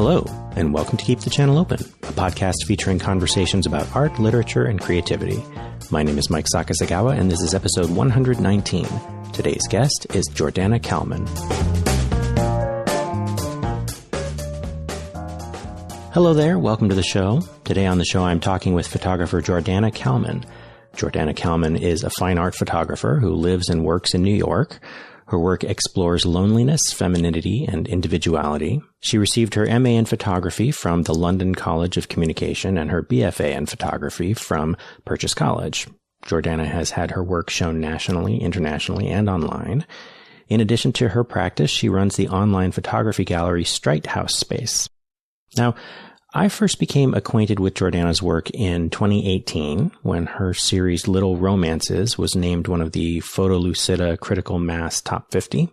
Hello, and welcome to Keep the Channel Open, a podcast featuring conversations about art, literature, and creativity. My name is Mike Sakasagawa, and this is episode 119. Today's guest is Jordanna Kalman. Hello there, welcome to the show. Today on the show, I'm talking with photographer Jordanna Kalman. Jordanna Kalman is a fine art photographer who lives and works in New York. Her work explores loneliness, femininity, and individuality. She received her MA in photography from the London College of Communication and her BFA in photography from Purchase College. Jordanna has had her work shown nationally, internationally, and online. In addition to her practice, she runs the online photography gallery Strite House Space. Now, I first became acquainted with Jordanna's work in 2018 when her series Little Romances was named one of the Photolucida Critical Mass Top 50,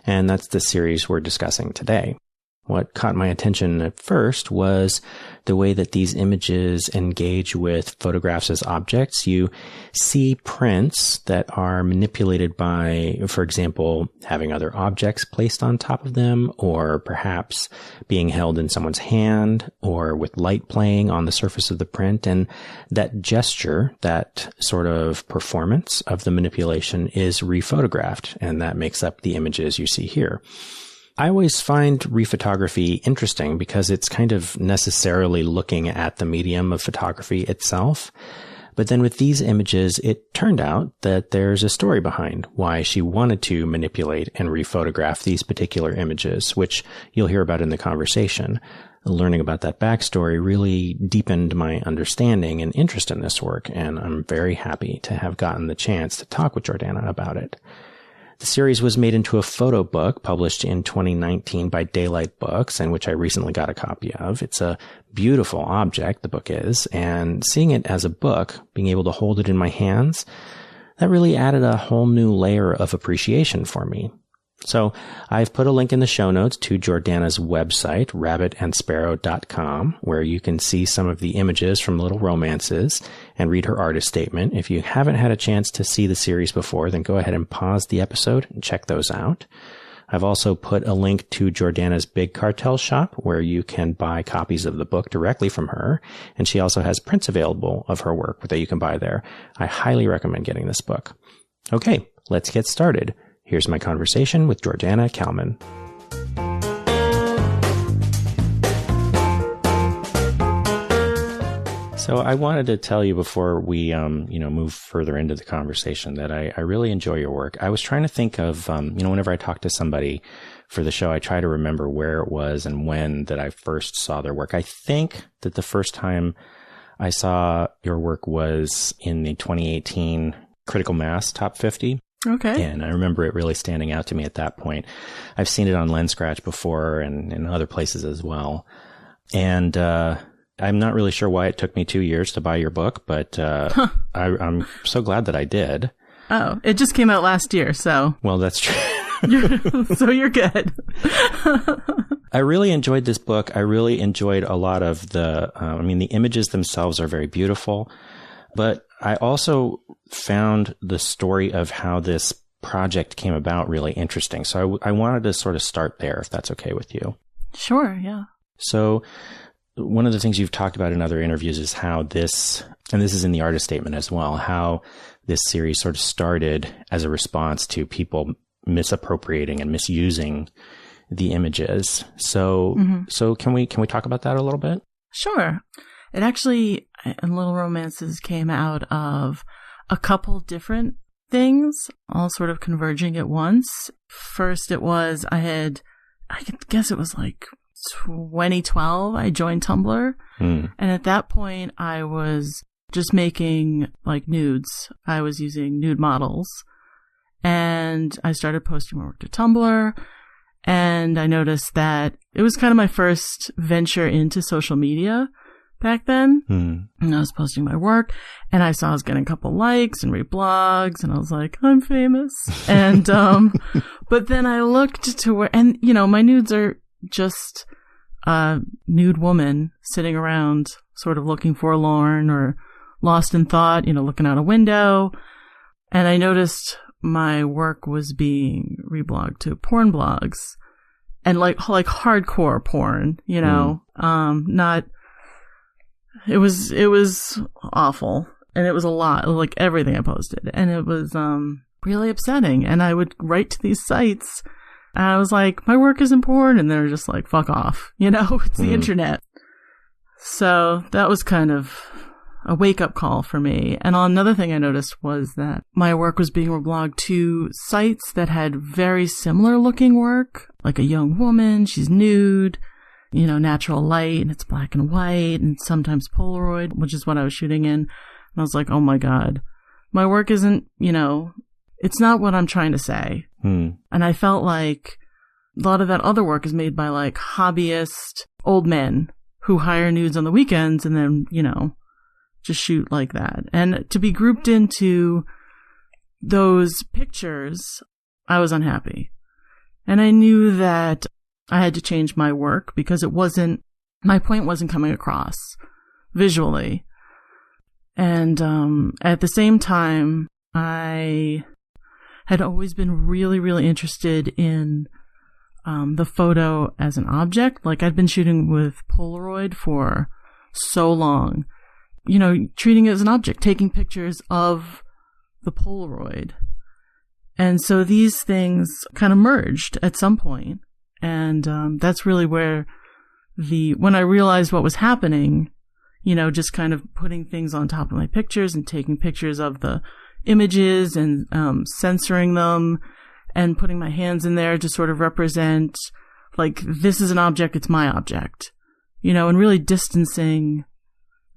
and that's the series we're discussing today. What caught my attention at first was the way that these images engage with photographs as objects. You see prints that are manipulated by, for example, having other objects placed on top of them, or perhaps being held in someone's hand, or with light playing on the surface of the print. And that gesture, that sort of performance of the manipulation is rephotographed, and that makes up the images you see here. I always find rephotography interesting because it's kind of necessarily looking at the medium of photography itself. But then with these images, it turned out that there's a story behind why she wanted to manipulate and rephotograph these particular images, which you'll hear about in the conversation. Learning about that backstory really deepened my understanding and interest in this work, and I'm very happy to have gotten the chance to talk with Jordanna about it. The series was made into a photo book published in 2019 by Daylight Books, and which I recently got a copy of. It's a beautiful object, the book is, and seeing it as a book, being able to hold it in my hands, that really added a whole new layer of appreciation for me. So I've put a link in the show notes to Jordanna's website, rabbitandsparrow.com, where you can see some of the images from Little Romances and read her artist statement. If you haven't had a chance to see the series before, then go ahead and pause the episode and check those out. I've also put a link to Jordanna's Big Cartel shop, where you can buy copies of the book directly from her, and she also has prints available of her work that you can buy there. I highly recommend getting this book. Okay, let's get started. Here's my conversation with Jordanna Kalman. So I wanted to tell you before we, move further into the conversation that I really enjoy your work. I was trying to think of, whenever I talk to somebody for the show, I try to remember where it was and when that I first saw their work. I think that the first time I saw your work was in the 2018 Critical Mass Top 50. Okay. And I remember it really standing out to me at that point. I've seen it on LensScratch before and in other places as well. And I'm not really sure why it took me 2 years to buy your book, but I'm so glad that I did. Oh, it just came out last year, so. Well, that's true. So you're good. I really enjoyed this book. I really enjoyed a lot of the images themselves are very beautiful, but I also found the story of how this project came about really interesting. So I wanted to sort of start there, if that's okay with you. Sure, yeah. So one of the things you've talked about in other interviews is how this, and this is in the artist statement as well, how this series sort of started as a response to people misappropriating and misusing the images. So, So can we talk about that a little bit? Sure. It actually, in Little Romances, came out of a couple different things, all sort of converging at once. First, it was, I guess it was like 2012, I joined Tumblr. And at that point, I was just making like nudes. I was using nude models. And I started posting my work to Tumblr. And I noticed that it was kind of my first venture into social media back then. And I was posting my work, and I saw I was getting a couple likes and reblogs, and I was like, I'm famous. And but then I looked to where, and my nudes are just a nude woman sitting around sort of looking forlorn or lost in thought, looking out a window. And I noticed my work was being reblogged to porn blogs. and like hardcore porn, you know, not, it was awful. And it was a lot, like everything I posted. And it was, really upsetting. And I would write to these sites and I was like, my work isn't porn. And they're just like, fuck off. You know, it's the internet. So that was kind of a wake-up call for me. And another thing I noticed was that my work was being reblogged to sites that had very similar looking work, like a young woman, she's nude, you know, natural light, and it's black and white, and sometimes Polaroid, which is what I was shooting in. And I was like, oh my God, my work isn't, you know, it's not what I'm trying to say. And I felt like a lot of that other work is made by like hobbyist old men who hire nudes on the weekends and then, you know, just shoot like that. And to be grouped into those pictures, I was unhappy. And I knew that I had to change my work because my point wasn't coming across visually. And at the same time, I had always been really, really interested in the photo as an object. Like I'd been shooting with Polaroid for so long, you know, treating it as an object, taking pictures of the Polaroid. And so these things kind of merged at some point. And that's really where when I realized what was happening, you know, just kind of putting things on top of my pictures and taking pictures of the images and censoring them and putting my hands in there to sort of represent, like, this is an object, it's my object, you know, and really distancing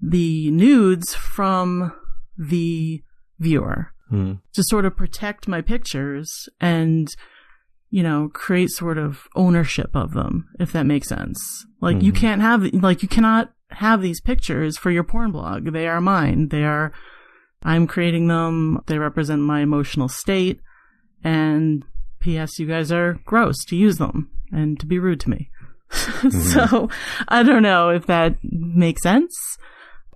the nudes from the viewer to sort of protect my pictures and, you know, create sort of ownership of them, if that makes sense. Like, you cannot have these pictures for your porn blog. They are mine. I'm creating them. They represent my emotional state. And P.S., you guys are gross to use them and to be rude to me. So I don't know if that makes sense.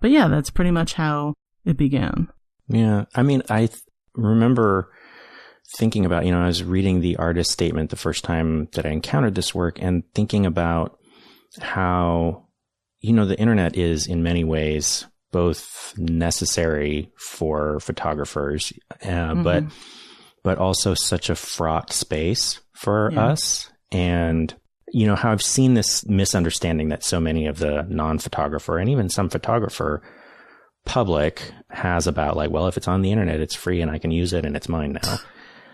But yeah, that's pretty much how it began. Yeah. I mean, I remember thinking about, you know, I was reading the artist statement the first time that I encountered this work and thinking about how, you know, the internet is in many ways both necessary for photographers, but also such a fraught space for us. And, you know, how I've seen this misunderstanding that so many of the non-photographer and even some photographer public has about, like, well, if it's on the internet, it's free and I can use it and it's mine now.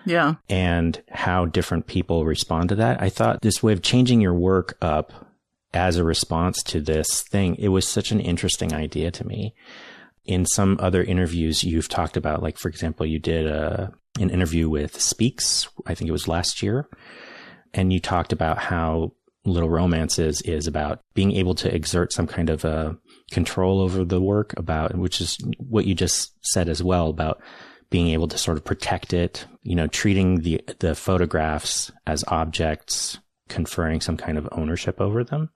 Yeah. And how different people respond to that. I thought this way of changing your work up as a response to this thing, it was such an interesting idea to me. In some other interviews you've talked about, like, for example, you did an interview with Speaks, I think it was last year. And you talked about how Little Romances is about being able to exert some kind of a control over the work, which is what you just said as well, about being able to sort of protect it, you know, treating the photographs as objects, conferring some kind of ownership over them.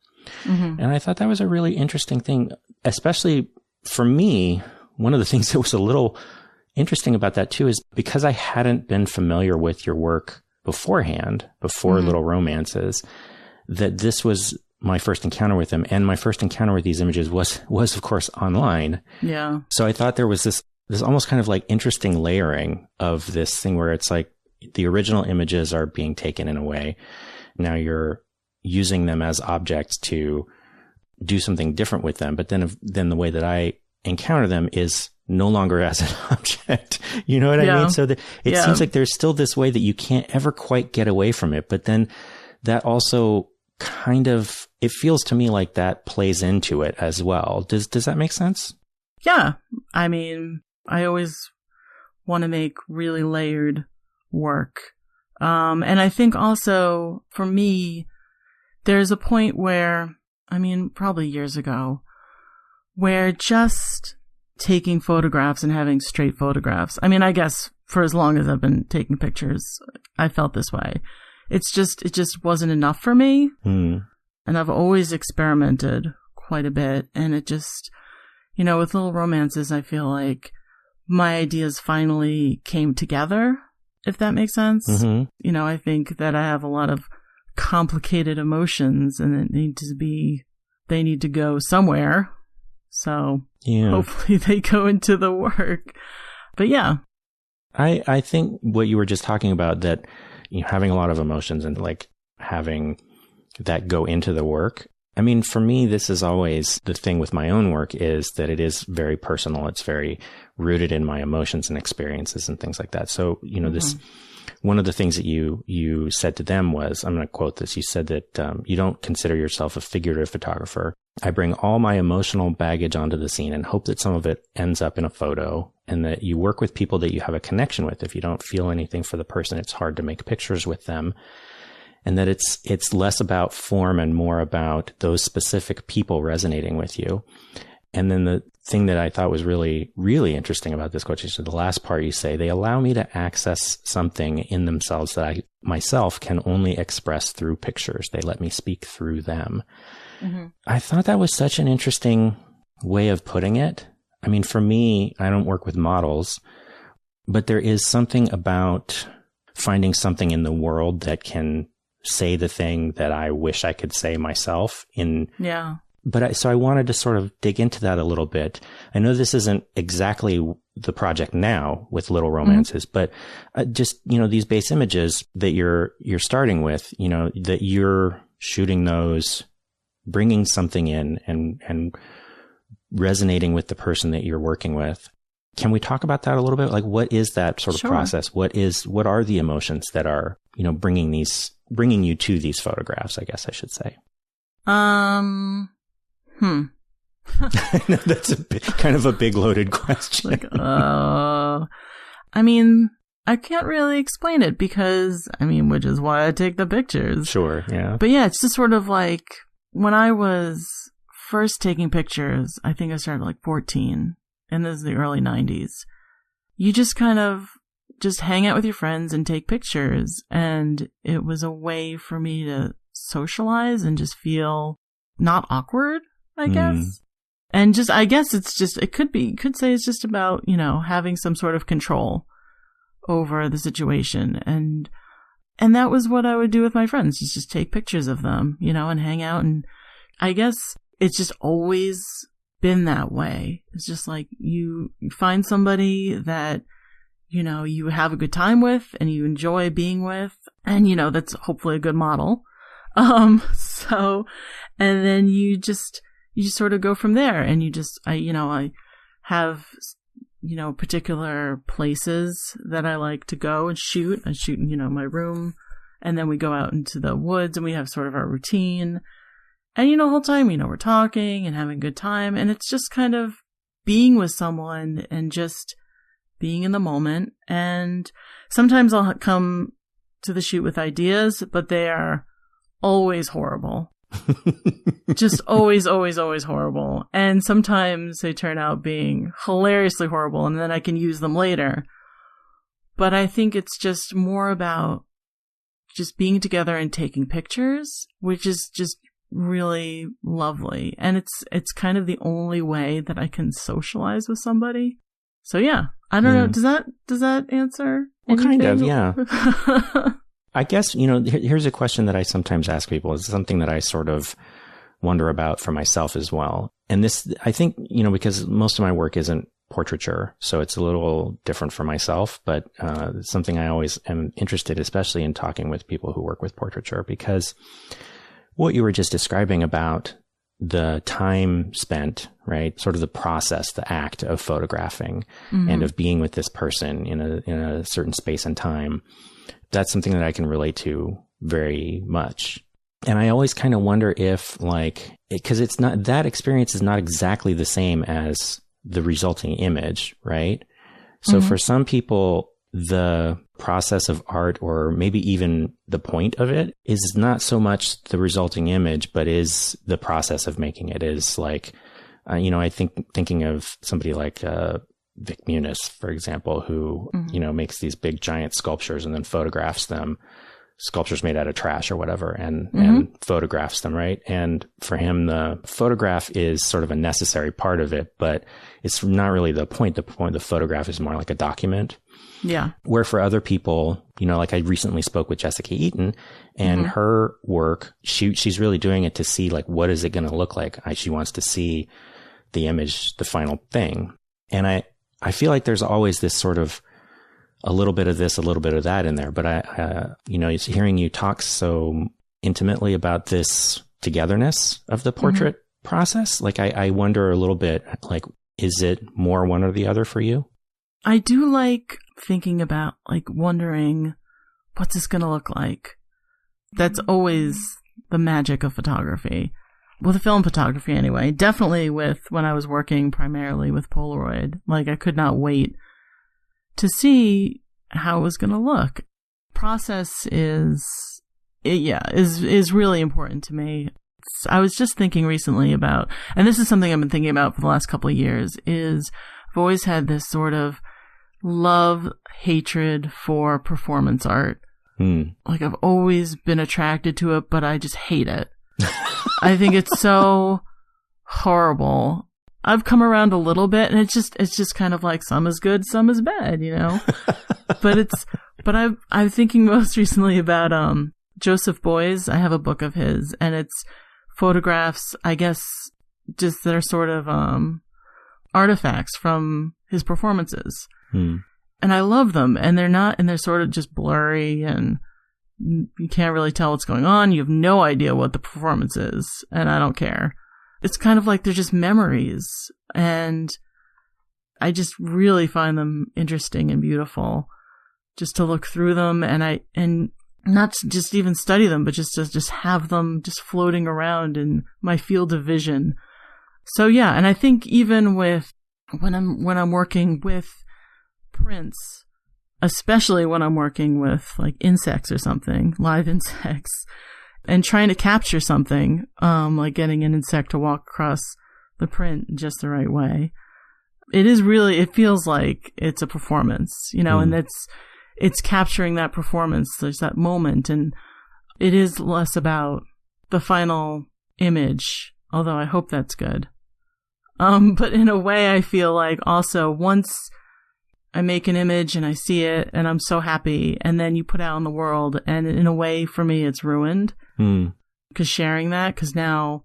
And I thought that was a really interesting thing, especially for me. One of the things that was a little interesting about that too is because I hadn't been familiar with your work beforehand, before Little Romances, that this was my first encounter with them. And my first encounter with these images was of course online. Yeah. So I thought there was this almost kind of like interesting layering of this thing where it's like the original images are being taken in a way. Now you're using them as objects to do something different with them. But then the way that I encounter them is no longer as an object. You know what I mean? So it seems like there's still this way that you can't ever quite get away from it. But then that also kind of, it feels to me like that plays into it as well. Does that make sense? Yeah. I mean, I always want to make really layered work. And I think also for me, there's a point where, I mean, probably years ago, where just taking photographs and having straight photographs, I mean, I guess for as long as I've been taking pictures, I felt this way. It just wasn't enough for me. And I've always experimented quite a bit. And it just, you know, with Little Romances, I feel like my ideas finally came together, if that makes sense. You know, I think that I have a lot of complicated emotions, and they need to go somewhere. So hopefully they go into the work. But yeah. I think what you were just talking about, that having a lot of emotions and like having that go into the work. I mean, for me, this is always the thing with my own work, is that it is very personal. It's very rooted in my emotions and experiences and things like that. So, this, one of the things that you said to them was, I'm going to quote this. You said that you don't consider yourself a figurative photographer. I bring all my emotional baggage onto the scene and hope that some of it ends up in a photo, and that you work with people that you have a connection with. If you don't feel anything for the person, it's hard to make pictures with them. And that it's less about form and more about those specific people resonating with you. And then the thing that I thought was really, really interesting about this quote, the last part you say, they allow me to access something in themselves that I myself can only express through pictures. They let me speak through them. Mm-hmm. I thought that was such an interesting way of putting it. I mean, for me, I don't work with models, but there is something about finding something in the world that can say the thing that I wish I could say myself in. Yeah. But so I wanted to sort of dig into that a little bit. I know this isn't exactly the project now with Little Romances, but just, these base images that you're starting with, that you're shooting those, bringing something in and resonating with the person that you're working with. Can we talk about that a little bit? Like, what is that sort of process? What are the emotions that are, bringing you to these photographs, I guess I should say? I know that's kind of a big loaded question. I mean, I can't really explain it because, which is why I take the pictures. Sure, yeah. But yeah, it's just sort of like when I was first taking pictures, I think I started like 14, and this is the early 90s. You just kind of just hang out with your friends and take pictures. And it was a way for me to socialize and just feel not awkward, I guess. And just, I guess you could say it's just about, having some sort of control over the situation. And that was what I would do with my friends, just take pictures of them, and hang out. And I guess it's just always been that way. It's just like you find somebody that, you have a good time with and you enjoy being with, and, that's hopefully a good model. And then you sort of go from there, and I have, particular places that I like to go and shoot. I shoot in, my room, and then we go out into the woods and we have sort of our routine. And, the whole time, we're talking and having a good time, and it's just kind of being with someone and just being in the moment. And sometimes I'll come to the shoot with ideas, but they are always horrible. Just always, always, always horrible. And sometimes they turn out being hilariously horrible, and then I can use them later. But I think it's just more about just being together and taking pictures, which is just really lovely. And it's kind of the only way that I can socialize with somebody. So yeah, I don't know. Does that answer? Well, kind of, yeah. I guess, here's a question that I sometimes ask people. It's something that I sort of wonder about for myself as well. And this, I think, because most of my work isn't portraiture, so it's a little different for myself, but it's something I always am interested, especially in talking with people who work with portraiture, because what you were just describing about the time spent, right? Sort of the process, the act of photographing and of being with this person in a certain space and time. That's something that I can relate to very much. And I always kind of wonder if because it's not, that experience is not exactly the same as the resulting image, right? So for some people, the process of art, or maybe even the point of it, is not so much the resulting image, but is the process of making it. Is like, I thinking of somebody like Vic Muniz, for example, who, makes these big giant sculptures and then photographs them, sculptures made out of trash or whatever, and photographs them, right? And for him, the photograph is sort of a necessary part of it, but it's not really the point. The photograph is more like a document. Yeah. Where for other people, like I recently spoke with Jessica Eaton, and her work, she's really doing it to see like, what is it going to look like? She wants to see the image, the final thing. And I feel like there's always this sort of a little bit of this, a little bit of that in there. But it's hearing you talk so intimately about this togetherness of the portrait process. Like I wonder a little bit, like, is it more one or the other for you? I do like thinking about, like, wondering, what's this going to look like? That's always the magic of photography. With film photography anyway. Definitely when I was working primarily with Polaroid. Like, I could not wait to see how it was going to look. Process is really important to me. I was just thinking recently about, and this is something I've been thinking about for the last couple of years, is I've always had this sort of love, hatred for performance art. Like, I've always been attracted to it, but I just hate it. I think it's so horrible. I've come around a little bit, and it's just kind of like, some is good, some is bad, But I'm thinking most recently about Joseph Beuys. I have a book of his, and it's photographs, I guess, just that are sort of artifacts from his performances. And I love them, and they're sort of just blurry, and you can't really tell what's going on. You have no idea what the performance is, and I don't care. It's kind of like they're just memories, and I just really find them interesting and beautiful just to look through them, and not just even study them, but just to have them just floating around in my field of vision. So yeah, and I think even with when I'm working with prints, especially when I'm working with like insects or something, live insects, and trying to capture something, like getting an insect to walk across the print in just the right way. It feels like it's a performance, and it's capturing that performance. There's that moment, and it is less about the final image, although I hope that's good. But in a way, I feel like also once I make an image and I see it and I'm so happy, and then you put it out in the world, and in a way for me it's ruined. Because now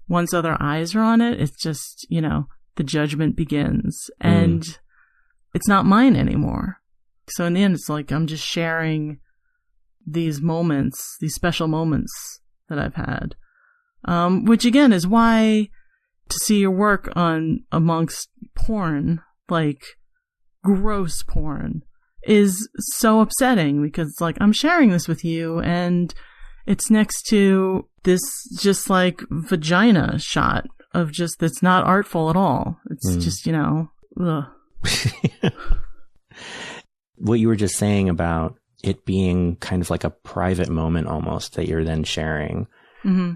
once other eyes are on it, it's just, the judgment begins, and it's not mine anymore. So in the end, it's like I'm just sharing these moments, these special moments that I've had, which again is why to see your work amongst porn, like gross porn, is so upsetting, because it's like, I'm sharing this with you, and it's next to this just like vagina shot of just, that's not artful at all. It's just, ugh. What you were just saying about it being kind of like a private moment almost that you're then sharing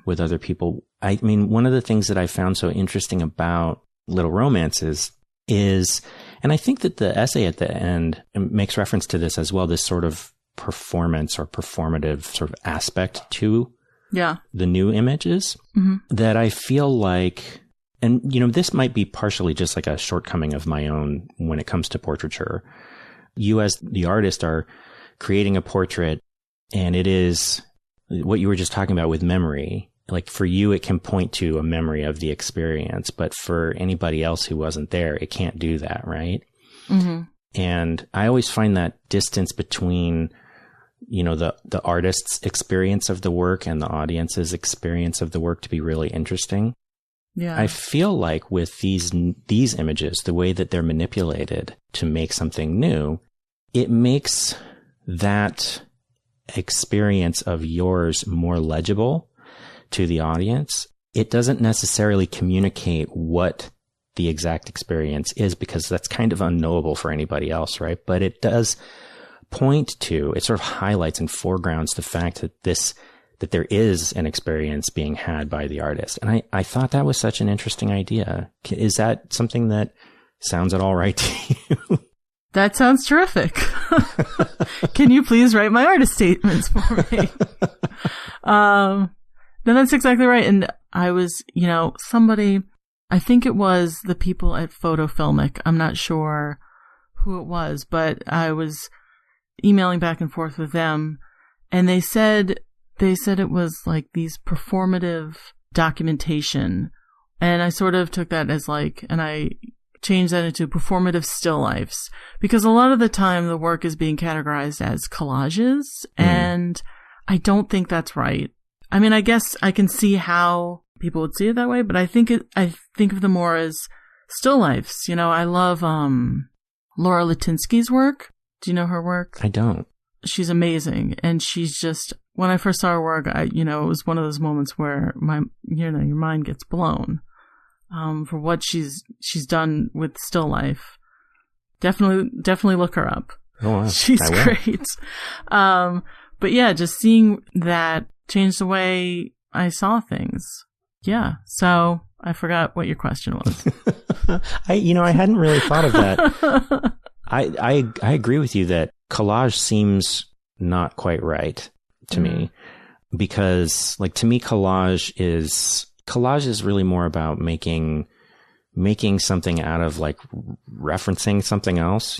with other people. I mean, one of the things that I found so interesting about Little Romances is, and I think that the essay at the end makes reference to this as well, this sort of performance or performative sort of aspect to the new images, that I feel like, and this might be partially just like a shortcoming of my own when it comes to portraiture. You as the artist are creating a portrait, and it is what you were just talking about with memory. Like for you, it can point to a memory of the experience, but for anybody else who wasn't there, it can't do that, right? And I always find that distance between, the artist's experience of the work and the audience's experience of the work to be really interesting. Yeah. I feel like with these images, the way that they're manipulated to make something new, it makes that experience of yours more legible to the audience. It doesn't necessarily communicate what the exact experience is, because that's kind of unknowable for anybody else, right? But it does point to, it sort of highlights and foregrounds the fact that there is an experience being had by the artist. And I thought that was such an interesting idea. Is that something that sounds at all right to you? That sounds terrific. Can you please write my artist statements for me? No, that's exactly right. And I was, somebody, I think it was the people at Photofilmic, I'm not sure who it was, but I was emailing back and forth with them, and they said it was like these performative documentation, and I sort of took that as like, and I changed that into performative still lifes, because a lot of the time the work is being categorized as collages, and I don't think that's right. I mean, I guess I can see how people would see it that way, but I think of them more as still lifes. You know, I love Laura Latinsky's work. Do you know her work? I don't. She's amazing, and she's just, when I first saw her work, it was one of those moments where your mind gets blown for what she's done with still life. Definitely look her up. Oh, wow. She's great. But yeah, just seeing that changed the way I saw things. Yeah. So I forgot what your question was. I hadn't really thought of that. I agree with you that collage seems not quite right to me, because like, to me, collage is really more about making something out of like referencing something else,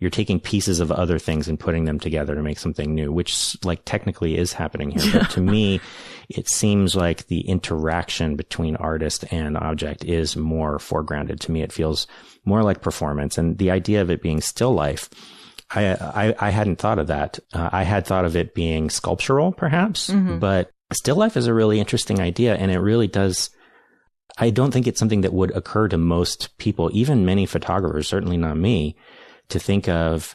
you're taking pieces of other things and putting them together to make something new, which like technically is happening here. But to me, it seems like the interaction between artist and object is more foregrounded. To me, it feels more like performance, and the idea of it being still life, I hadn't thought of that. I had thought of it being sculptural, perhaps, but still life is a really interesting idea, and it really does. I don't think it's something that would occur to most people, even many photographers, certainly not me, to think of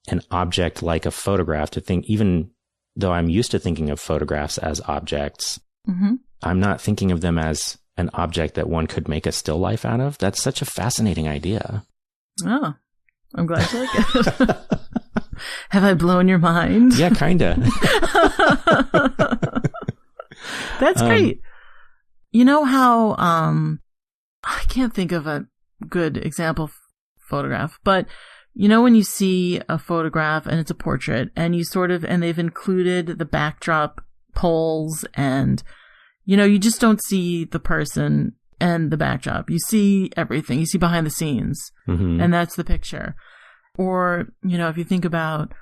an object like a photograph, even though I'm used to thinking of photographs as objects, I'm not thinking of them as an object that one could make a still life out of. That's such a fascinating idea. Oh, I'm glad you like it. Have I blown your mind? Yeah, kinda. That's great. You know how, I can't think of a good example photograph, but when you see a photograph and it's a portrait, and and they've included the backdrop poles, and, you just don't see the person and the backdrop. You see everything. You see behind the scenes, and that's the picture. Or, if you think about,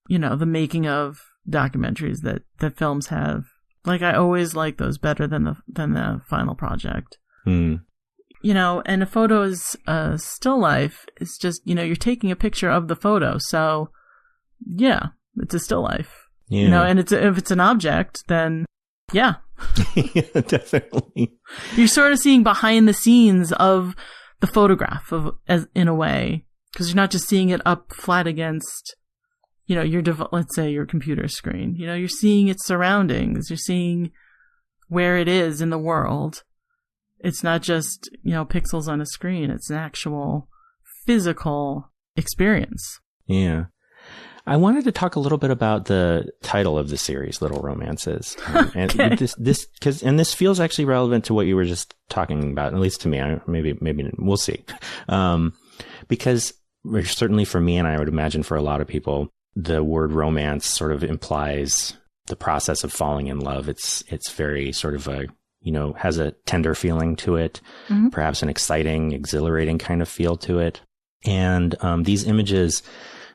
the making of documentaries that films have, like, I always like those better than the final project. And a photo is a still life. It's just, you're taking a picture of the photo. So yeah, it's a still life, and if it's an object, then yeah. Yeah, definitely. You're sort of seeing behind the scenes of the photograph in a way, because you're not just seeing it up flat against, let's say your computer screen. You're seeing its surroundings. You're seeing where it is in the world. It's not just, pixels on a screen. It's an actual physical experience. Yeah. I wanted to talk a little bit about the title of the series, Little Romances. And okay. This feels actually relevant to what you were just talking about, at least to me. Maybe we'll see. Because certainly for me, and I would imagine for a lot of people, the word romance sort of implies the process of falling in love. It's very sort of has a tender feeling to it, perhaps an exciting, exhilarating kind of feel to it. And these images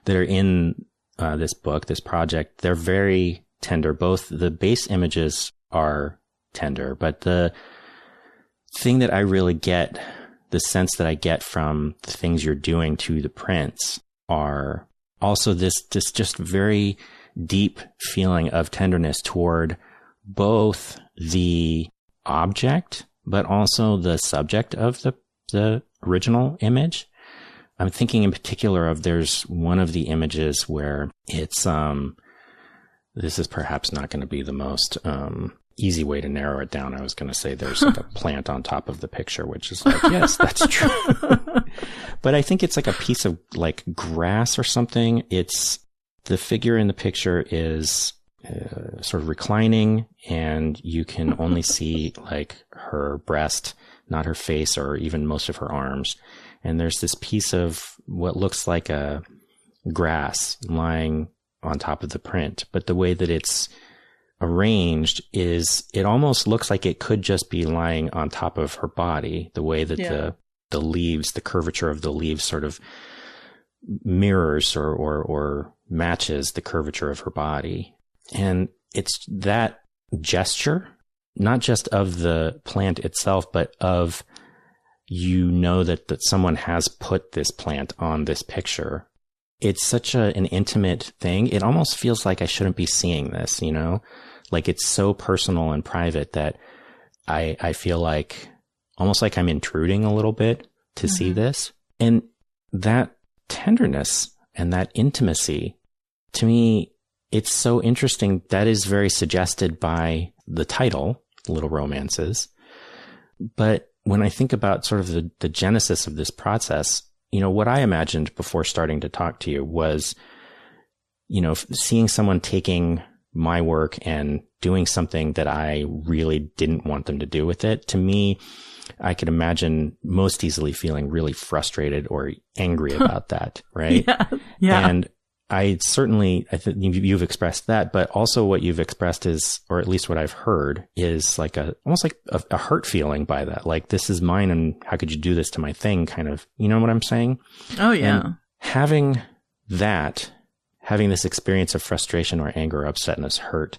that are in this book, this project, they're very tender. Both the base images are tender, but the thing that I really get, the sense that I get from the things you're doing to the prints, are also this just very deep feeling of tenderness toward both the object, but also the subject of the original image. I'm thinking in particular of, there's one of the images where it's, this is perhaps not going to be the most easy way to narrow it down. I was going to say there's like a plant on top of the picture, which is like, yes, that's true. But I think it's like a piece of like grass or something. It's, the figure in the picture is sort of reclining, and you can only see like her breast, not her face or even most of her arms. And there's this piece of what looks like a grass lying on top of the print. But the way that it's arranged is, it almost looks like it could just be lying on top of her body. The way that the leaves, the curvature of the leaves sort of mirrors or matches the curvature of her body. And it's that gesture, not just of the plant itself, but of, that someone has put this plant on this picture. It's such an intimate thing. It almost feels like I shouldn't be seeing this, like it's so personal and private that I feel like almost like I'm intruding a little bit to see this. And that tenderness and that intimacy, to me, it's so interesting. That is very suggested by the title, Little Romances. But when I think about sort of the genesis of this process, what I imagined before starting to talk to you was, seeing someone taking my work and doing something that I really didn't want them to do with it. To me, I could imagine most easily feeling really frustrated or angry about that, right? Yeah. And I think you've expressed that, but also what you've expressed is, or at least what I've heard, is like almost like a hurt feeling by that. Like, this is mine, and how could you do this to my thing? Kind of, you know what I'm saying? Oh yeah. And having this experience of frustration or anger, upsetness, hurt,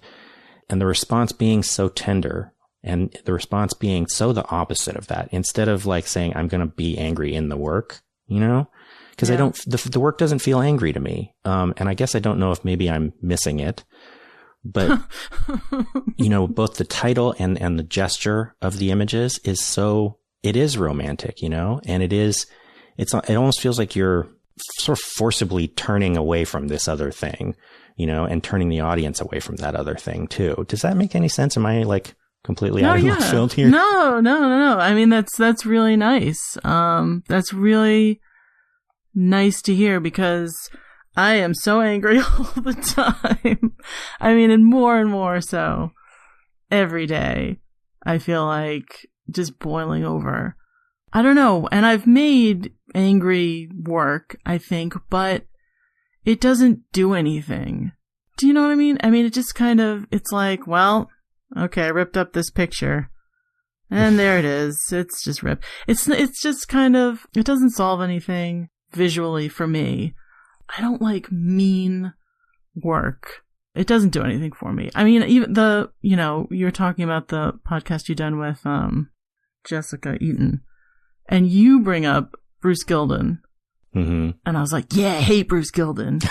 and the response being so tender, and the response being so the opposite of that, instead of like saying, I'm going to be angry in the work, because the work doesn't feel angry to me. And I guess I don't know if maybe I'm missing it, but both the title and the gesture of the images it is romantic, and it almost feels like you're sort of forcibly turning away from this other thing, and turning the audience away from that other thing too. Does that make any sense? Am I like completely out of left field here? No. I mean, that's really nice. That's really nice to hear, because I am so angry all the time. I mean, and more so every day. I feel like just boiling over. I don't know. And I've made angry work, I think, but it doesn't do anything. Do you know what I mean? I mean, it just kind of, it's like, well, okay, I ripped up this picture. And there it is. It's just ripped. It's just kind of, it doesn't solve anything visually for me. I don't like mean work. It doesn't do anything for me. I mean, even you're talking about the podcast you've done with Jessica Eaton, and you bring up Bruce Gilden. Mm-hmm. And I was like, yeah, I hate Bruce Gilden.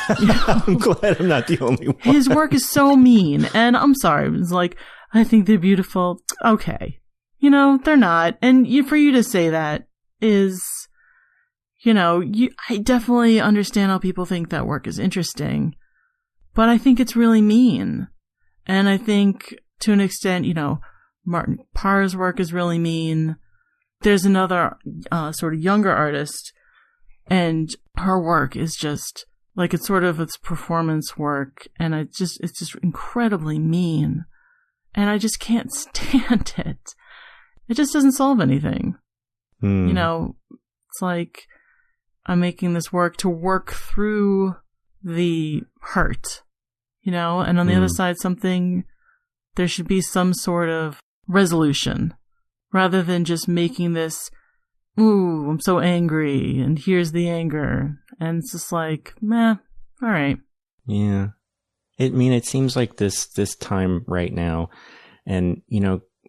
I'm glad I'm not the only one. His work is so mean. And I'm sorry. It's like, I think they're beautiful. Okay. They're not. And for you to say that is, I definitely understand how people think that work is interesting, but I think it's really mean. And I think to an extent, Martin Parr's work is really mean. There's another sort of younger artist, and her work is just like, it's performance work, and it's just incredibly mean. And I just can't stand it. It just doesn't solve anything. It's like, I'm making this work to work through the hurt, and on the other side, there should be some sort of resolution, rather than just making this, ooh, I'm so angry, and here's the anger. And it's just like, meh, all right. Yeah. It seems like this time right now, and,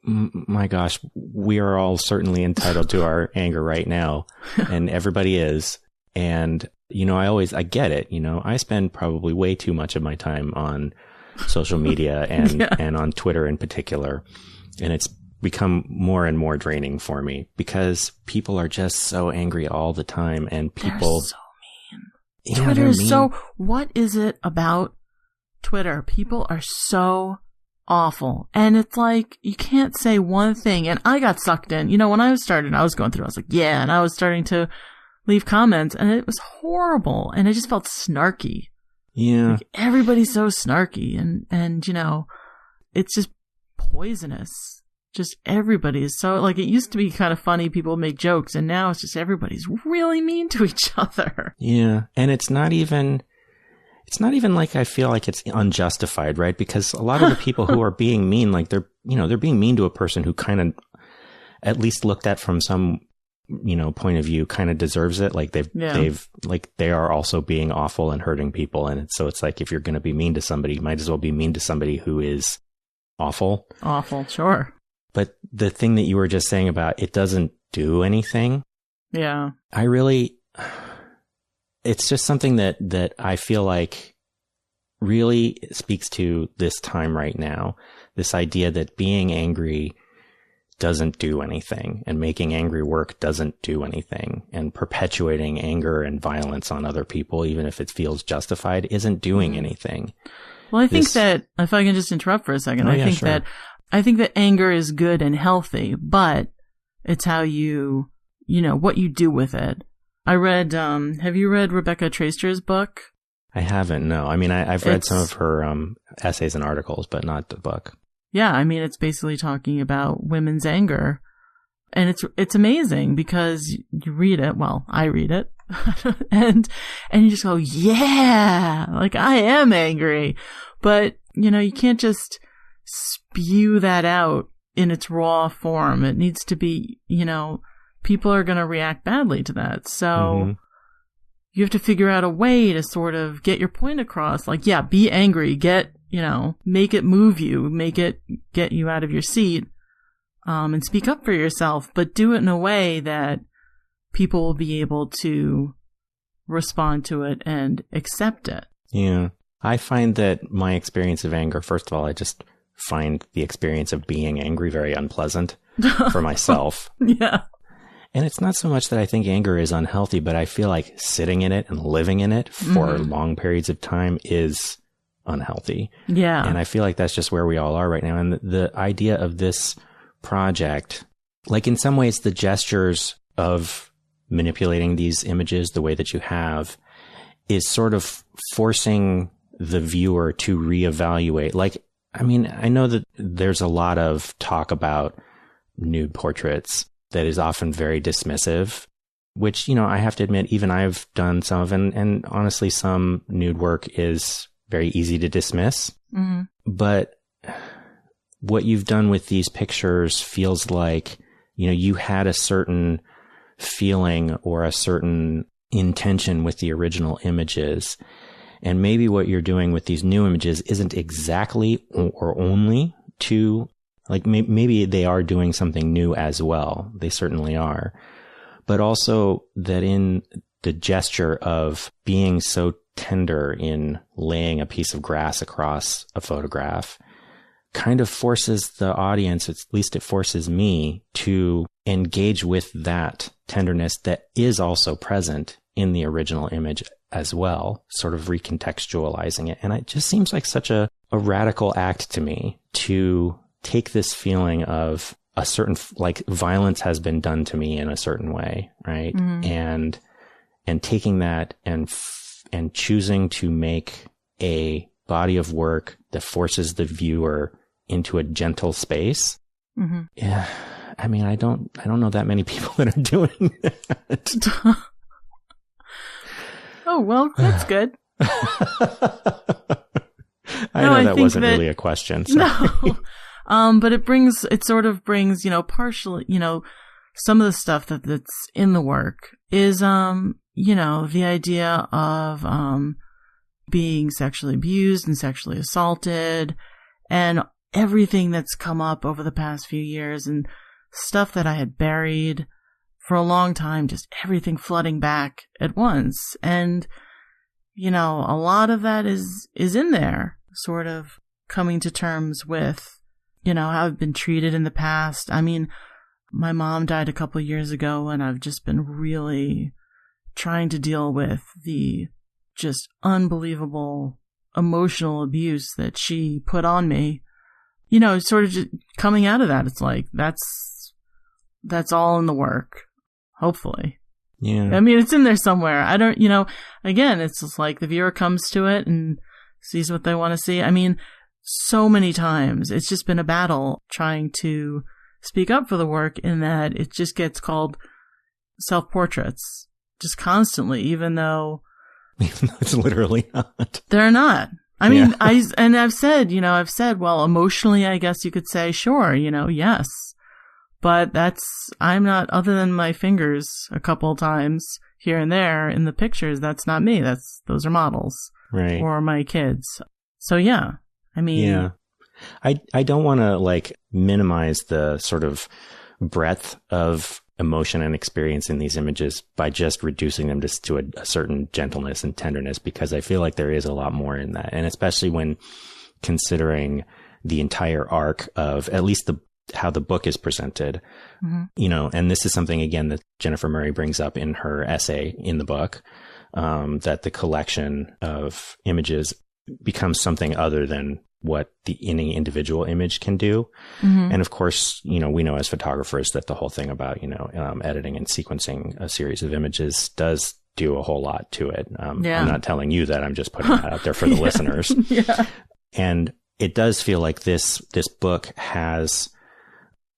my gosh, we are all certainly entitled to our anger right now, and everybody is. And, I get it. I spend probably way too much of my time on social media and, and on Twitter in particular. And it's become more and more draining for me, because people are just so angry all the time, and people. They're so mean. Twitter is so, what is it about Twitter? People are so awful. And it's like, you can't say one thing. And I got sucked in. When I was going through, I was like, yeah. And I was starting to leave comments, and it was horrible. And I just felt snarky. Yeah. Like, everybody's so snarky. And it's just poisonous. Just everybody is so, like, it used to be kind of funny. People make jokes. And now it's just everybody's really mean to each other. Yeah. And it's not even like I feel like it's unjustified, right? Because a lot of the people who are being mean, like they're being mean to a person who kind of at least looked at from some point of view kind of deserves it. Like they are also being awful and hurting people. And so it's like, if you're going to be mean to somebody, you might as well be mean to somebody who is awful. Awful. Sure. But the thing that you were just saying about it doesn't do anything. Yeah. It's just something that I feel like really speaks to this time right now. This idea that being angry doesn't do anything, and making angry work doesn't do anything, and perpetuating anger and violence on other people, even if it feels justified, isn't doing anything. Well, I think that, if I can just interrupt for a second, I think that anger is good and healthy, but it's how what you do with it. I read, have you read Rebecca Traister's book? I haven't, no. I mean, I've read some of her essays and articles, but not the book. Yeah, I mean, it's basically talking about women's anger. And it's amazing because you read it, well, I read it, and you just go, yeah, like I am angry. But, you can't just spew that out in its raw form. It needs to be, people are going to react badly to that. So you have to figure out a way to sort of get your point across. Like, yeah, be angry, make it move you, make it get you out of your seat, and speak up for yourself, but do it in a way that people will be able to respond to it and accept it. Yeah. I find that my experience of anger, first of all, I just find the experience of being angry very unpleasant for myself. Yeah. And it's not so much that I think anger is unhealthy, but I feel like sitting in it and living in it for long periods of time is unhealthy. Yeah. And I feel like that's just where we all are right now. And the idea of this project, like in some ways, the gestures of manipulating these images the way that you have is sort of forcing the viewer to reevaluate. Like, I mean, I know that there's a lot of talk about nude portraits that is often very dismissive, which, I have to admit, even I've done some of, and honestly, some nude work is very easy to dismiss. Mm-hmm. But what you've done with these pictures feels like, you had a certain feeling or a certain intention with the original images. And maybe what you're doing with these new images isn't exactly or only to, like, maybe they are doing something new as well. They certainly are. But also that in the gesture of being so tender in laying a piece of grass across a photograph kind of forces the audience, at least it forces me, to engage with that tenderness that is also present in the original image as well, sort of recontextualizing it. And it just seems like such a radical act to me to take this feeling of a certain, like, violence has been done to me in a certain way, right? Mm-hmm. And taking that and choosing to make a body of work that forces the viewer into a gentle space. Mm-hmm. Yeah. I mean, I don't know that many people that are doing that. Oh, well, that's good. I know that wasn't really a question. Sorry. No. But it sort of brings, partially, some of the stuff that's in the work is, the idea of, being sexually abused and sexually assaulted and everything that's come up over the past few years and stuff that I had buried for a long time, just everything flooding back at once. And, a lot of that is in there, sort of coming to terms with, how I've been treated in the past. I mean, my mom died a couple of years ago, and I've just been really trying to deal with the just unbelievable emotional abuse that she put on me. Sort of just coming out of that, it's like, that's all in the work, hopefully. Yeah. I mean, it's in there somewhere. I don't, again, it's just like the viewer comes to it and sees what they want to see. I mean, so many times it's just been a battle trying to speak up for the work, in that it just gets called self-portraits just constantly, even though it's literally not. They're not. I mean, I've said, well, emotionally, I guess you could say, sure, yes. But I'm not, other than my fingers a couple of times here and there in the pictures, that's not me. Those are models. Right. Or my kids. So yeah, I mean. Yeah. I don't want to like minimize the sort of breadth of emotion and experience in these images by just reducing them just to a certain gentleness and tenderness, because I feel like there is a lot more in that. And especially when considering the entire arc of at least how the book is presented, you know, and this is something, again, that Jennifer Murray brings up in her essay in the book, that the collection of images becomes something other than what any individual image can do. And of course, you know, we know as photographers that the whole thing about, you know, editing and sequencing a series of images does do a whole lot to it. I'm not telling you that, I'm just putting that out there for the listeners. And it does feel like this book has,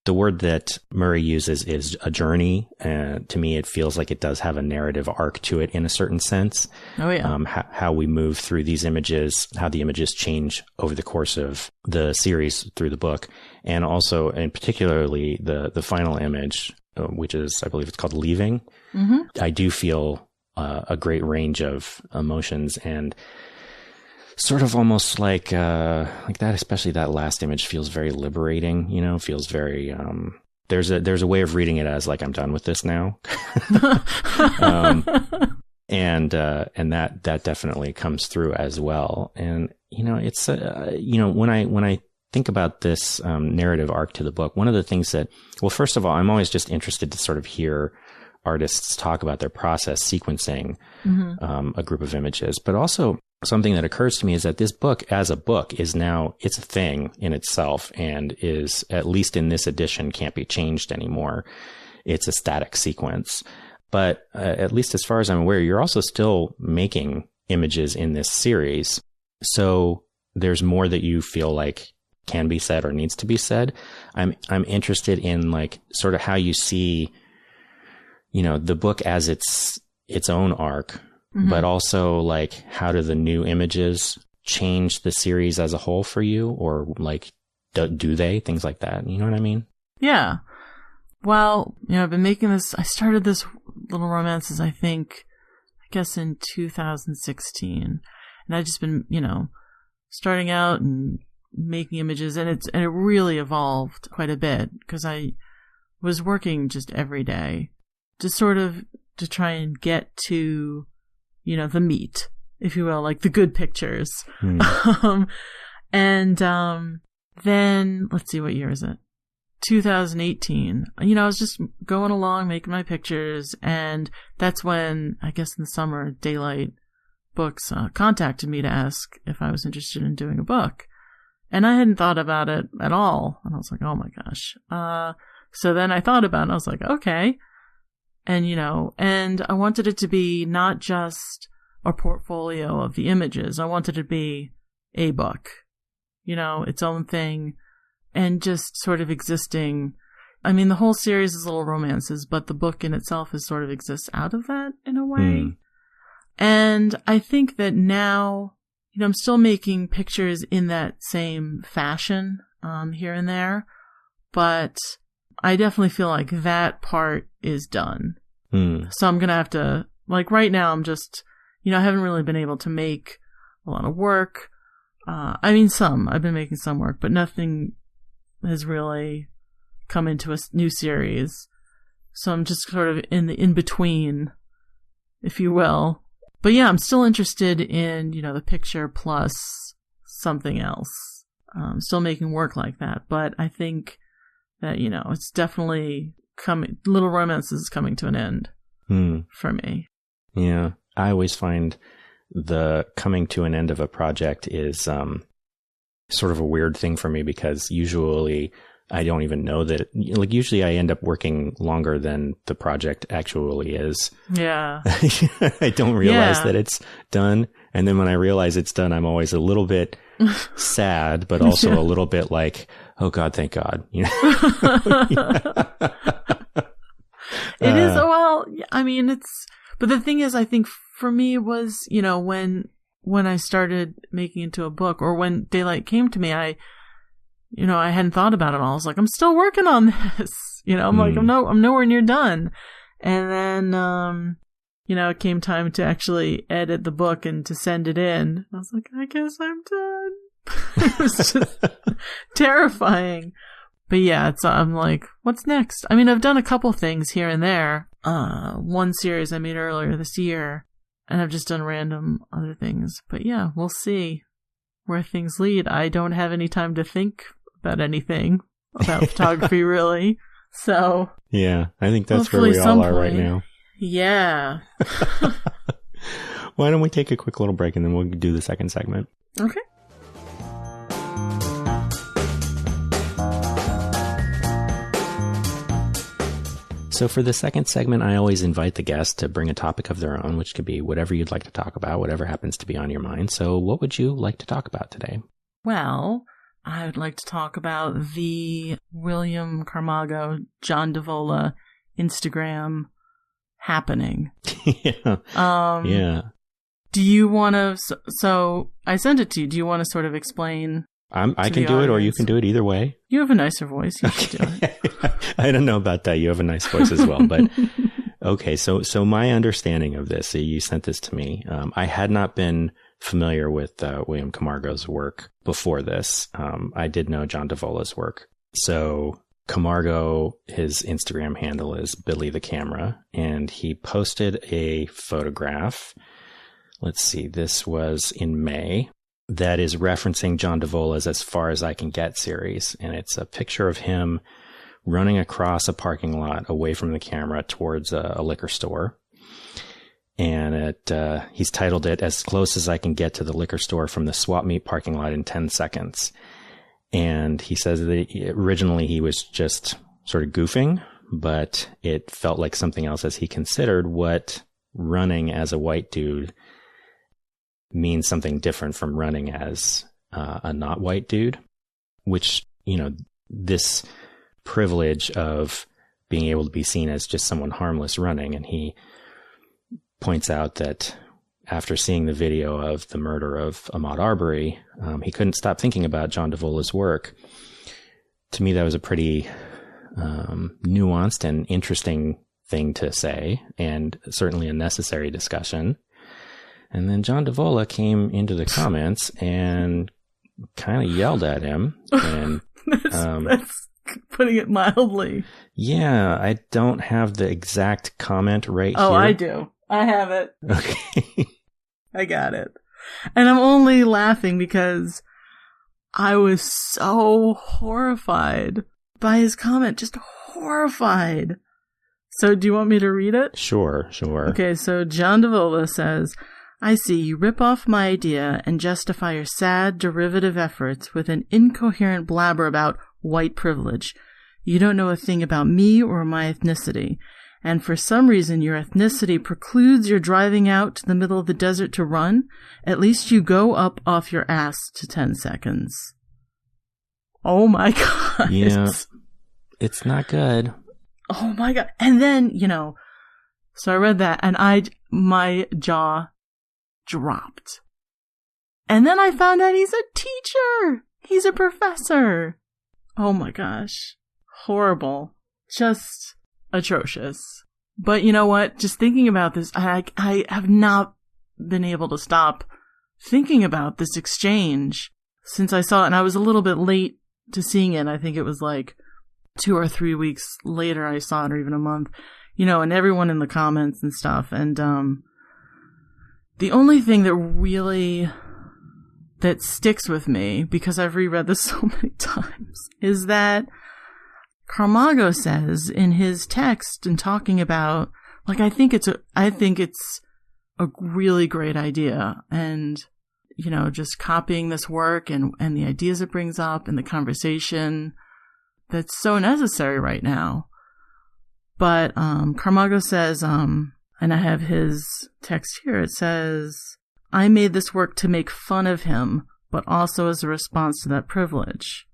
the word that Murray uses is a journey. To me, it feels like it does have a narrative arc to it in a certain sense. Oh, yeah. How we move through these images, how the images change over the course of the series through the book. And also, and particularly the final image, which is, I believe it's called Leaving. I do feel a great range of emotions, and sort of almost like that, especially that last image feels very liberating, you know, feels very, there's a way of reading it as like, I'm done with this now. And that definitely comes through as well. And, you know, it's, you know, when I think about this, narrative arc to the book, one of the things that, well, first of all, I'm always just interested to sort of hear artists talk about their process sequencing, a group of images, but also, something that occurs to me is that this book as a book is now, it's a thing in itself, and is, at least in this edition, can't be changed anymore. It's a static sequence. But at least as far as I'm aware, you're also still making images in this series. So there's more that you feel like can be said or needs to be said. I'm interested in like sort of how you see, you know, the book as its own arc. But also, like, how do the new images change the series as a whole for you? Or, like, do they? Things like that. You know what I mean? Yeah. Well, you know, I've been making this, I started this Little Romances, I guess in 2016. And I've just been, you know, starting out and making images. And it really evolved quite a bit, because I was working just every day to sort of, to try and get to, you know, the meat, if you will, like the good pictures. Then let's see, what year is it? 2018. You know, I was just going along, making my pictures. And that's when, I guess in the summer, Daylight Books contacted me to ask if I was interested in doing a book. And I hadn't thought about it at all. And I was like, oh my gosh. So then I thought about it, and I was like, okay. And, you know, and I wanted it to be not just a portfolio of the images. I wanted it to be a book, you know, its own thing, and just sort of existing. I mean, the whole series is Little Romances, but the book in itself is sort of exists out of that in a way. And I think that now, you know, I'm still making pictures in that same fashion, here and there, but I definitely feel like that part is done. So I'm going to have to, like right now, I'm just, you know, I haven't really been able to make a lot of work. I mean, I've been making some work, but nothing has really come into a new series. So I'm just sort of in the in-between, if you will. But yeah, I'm still interested in, you know, the picture plus something else. Still making work like that. But I think that, you know, it's definitely coming. Little Romances is coming to an end for me. Yeah. I always find the coming to an end of a project is sort of a weird thing for me, because usually I don't even know that, like, usually I end up working longer than the project actually is. Yeah. I don't realize that it's done. And then when I realize it's done, I'm always a little bit sad, but also a little bit like, oh God, thank God. You know? It is, well, I mean, but the thing is, I think for me was, you know, when I started making it into a book, or when Daylight came to me, I hadn't thought about it all. I was like, I'm still working on this. I'm like, I'm nowhere near done. And then, it came time to actually edit the book and to send it in. I was like, I guess I'm done. It was just terrifying. But yeah, I'm like, what's next? I mean, I've done a couple things here and there. One series I made earlier this year, and I've just done random other things. But yeah, we'll see where things lead. I don't have any time to think about anything about photography, really. So yeah, I think that's where we all are right now. Yeah. Why don't we take a quick little break and then we'll do the second segment? Okay. So for the second segment, I always invite the guest to bring a topic of their own, which could be whatever you'd like to talk about, whatever happens to be on your mind. So what would you like to talk about today? Well, I would like to talk about the William Camargo, John Davola Instagram happening. Yeah. Yeah. Do you want to, so I sent it to you. Do you want to sort of explain? I can do it, or you can do it either way. You have a nicer voice. You should do it. I don't know about that. You have a nice voice as well, but okay. So my understanding of this, you sent this to me. I had not been familiar with William Camargo's work before this. I did know John Davola's work. So Camargo, his Instagram handle is Billy the Camera, and he posted a photograph. Let's see, this was in May. That is referencing John Davola's As Far As I Can Get series. And it's a picture of him running across a parking lot away from the camera towards a liquor store. And he's titled it As Close As I Can Get to the Liquor Store from the Swap Meet Parking Lot in 10 Seconds. And he says that originally he was just sort of goofing, but it felt like something else as he considered what running as a white dude means something different from running as a not white dude, which, this privilege of being able to be seen as just someone harmless running. And he points out that after seeing the video of the murder of Ahmaud Arbery, he couldn't stop thinking about John Davola's work. To me, that was a pretty nuanced and interesting thing to say, and certainly a necessary discussion. And then John Davola came into the comments and kind of yelled at him. And that's putting it mildly. Yeah, I don't have the exact comment right here. Oh, I do. I have it. Okay. I got it. And I'm only laughing because I was so horrified by his comment. Just horrified. So do you want me to read it? Sure. Okay, so John Davola says, I see you rip off my idea and justify your sad derivative efforts with an incoherent blabber about white privilege. You don't know a thing about me or my ethnicity. And for some reason your ethnicity precludes your driving out to the middle of the desert to run. At least you go up off your ass to 10 seconds. Oh my God. Yeah, it's not good. Oh my God. And then, so I read that and my jaw dropped. And then I found out he's a teacher. He's a professor. Oh my gosh. Horrible. Just atrocious. But you know what? Just thinking about this, I have not been able to stop thinking about this exchange since I saw it. And I was a little bit late to seeing it. I think it was like 2 or 3 weeks later I saw it, or even a month, and everyone in the comments and stuff. And, the only thing that sticks with me, because I've reread this so many times, is that Camargo says in his text and talking about, I think it's a really great idea. And, just copying this work and the ideas it brings up and the conversation that's so necessary right now. But, Camargo says, and I have his text here. It says, I made this work to make fun of him, but also as a response to that privilege.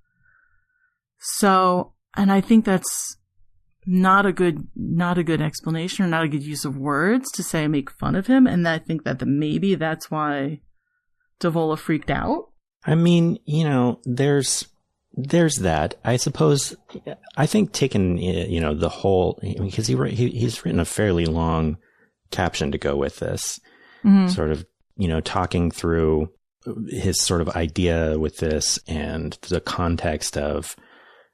So, and I think that's not a good explanation or not a good use of words to say make fun of him. And I think that maybe that's why Davola freaked out. I mean, there's there's that. I suppose, I think taking, the whole, because he's written a fairly long caption to go with this, sort of, talking through his sort of idea with this and the context of,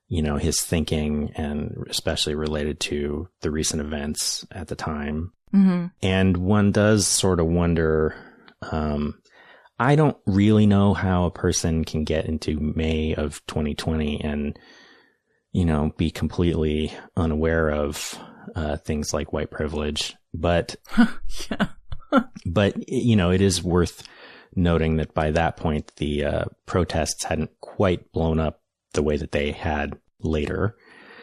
his thinking, and especially related to the recent events at the time. Mm-hmm. And one does sort of wonder, I don't really know how a person can get into May of 2020 and, be completely unaware of things like white privilege. But, yeah. But, it is worth noting that by that point, the protests hadn't quite blown up the way that they had later.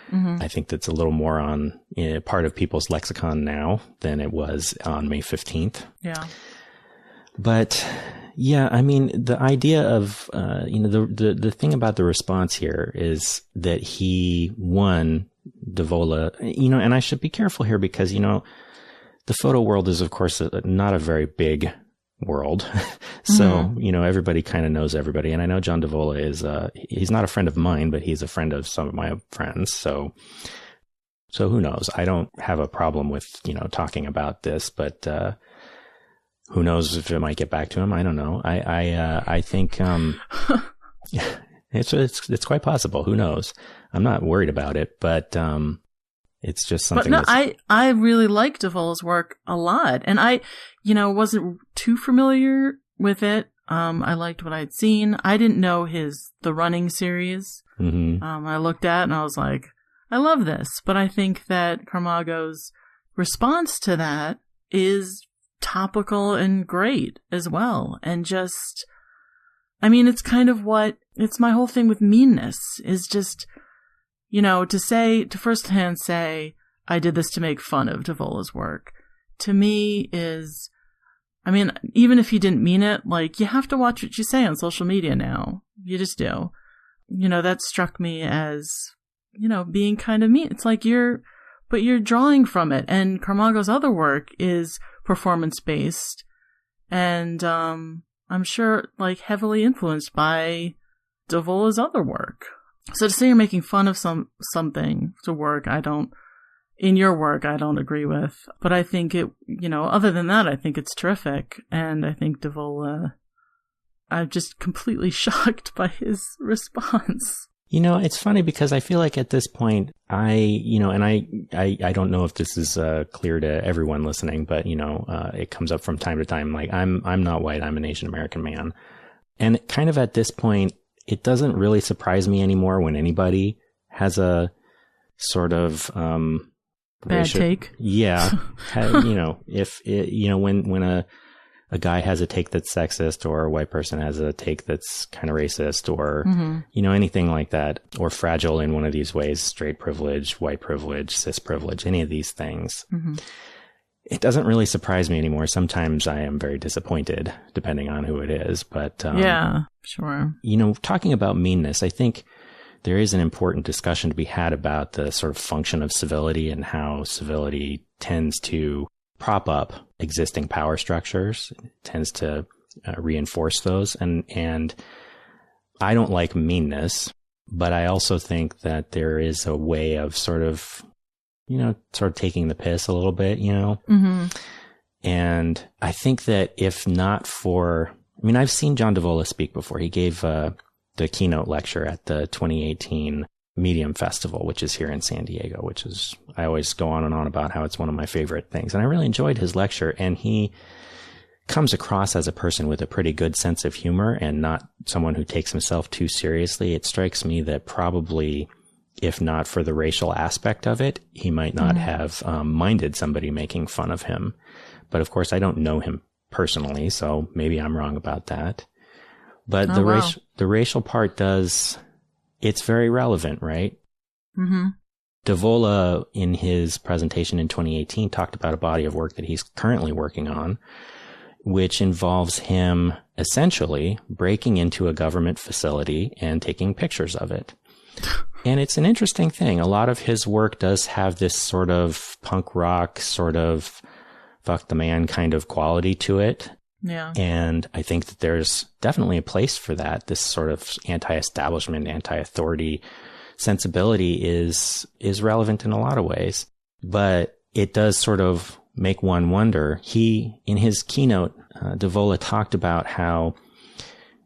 Mm-hmm. I think that's a little more on part of people's lexicon now than it was on May 15th. Yeah. But yeah, I mean, the idea of, the thing about the response here is that he won Devola, and I should be careful here because, the photo world is, of course, not a very big world. So, everybody kind of knows everybody. And I know John Devola is, he's not a friend of mine, but he's a friend of some of my friends. So who knows? I don't have a problem with, talking about this, but, who knows if it might get back to him? I don't know. I think, it's quite possible. Who knows? I'm not worried about it, but, it's just something. But no, I really like Devola's work a lot, and I, wasn't too familiar with it. I liked what I'd seen. I didn't know the running series. Mm-hmm. I looked at and I was like, I love this, but I think that Camargo's response to that is topical and great as well, and just, I mean, it's kind of it's my whole thing with meanness is just. To firsthand say, I did this to make fun of Devola's work, to me is, I mean, even if he didn't mean it, you have to watch what you say on social media now. You just do. That struck me as, being kind of mean. It's like you're drawing from it. And Camargo's other work is performance-based and, I'm sure, heavily influenced by Devola's other work. So to say you're making fun of something to work, in your work, I don't agree with. But I think it, other than that, I think it's terrific. And I think Devola, I'm just completely shocked by his response. It's funny because I feel like at this point, I don't know if this is clear to everyone listening, but, it comes up from time to time. I'm not white, I'm an Asian American man. And kind of at this point, it doesn't really surprise me anymore when anybody has a sort of bad take. Yeah, if it, when a guy has a take that's sexist, or a white person has a take that's kind of racist, or anything like that, or fragile in one of these ways, straight privilege, white privilege, cis privilege, any of these things. Mm-hmm. It doesn't really surprise me anymore. Sometimes I am very disappointed, depending on who it is. But yeah, sure. Talking about meanness, I think there is an important discussion to be had about the sort of function of civility and how civility tends to prop up existing power structures, it tends to reinforce those. And I don't like meanness, but I also think that there is a way of sort of taking the piss a little bit, Mm-hmm. And I think that if not for, I've seen John Devola speak before. He gave the keynote lecture at the 2018 Medium Festival, which is here in San Diego, which is, I always go on and on about how it's one of my favorite things. And I really enjoyed his lecture. And he comes across as a person with a pretty good sense of humor and not someone who takes himself too seriously. It strikes me that probably, if not for the racial aspect of it, he might not have minded somebody making fun of him. But of course, I don't know him personally, so maybe I'm wrong about that. But the racial part it's very relevant, right? Mm-hmm. Devola, in his presentation in 2018, talked about a body of work that he's currently working on, which involves him essentially breaking into a government facility and taking pictures of it. And it's an interesting thing. A lot of his work does have this sort of punk rock, sort of fuck the man kind of quality to it. Yeah. And I think that there's definitely a place for that. This sort of anti-establishment, anti-authority sensibility is relevant in a lot of ways. But it does sort of make one wonder. In his keynote, Devola talked about how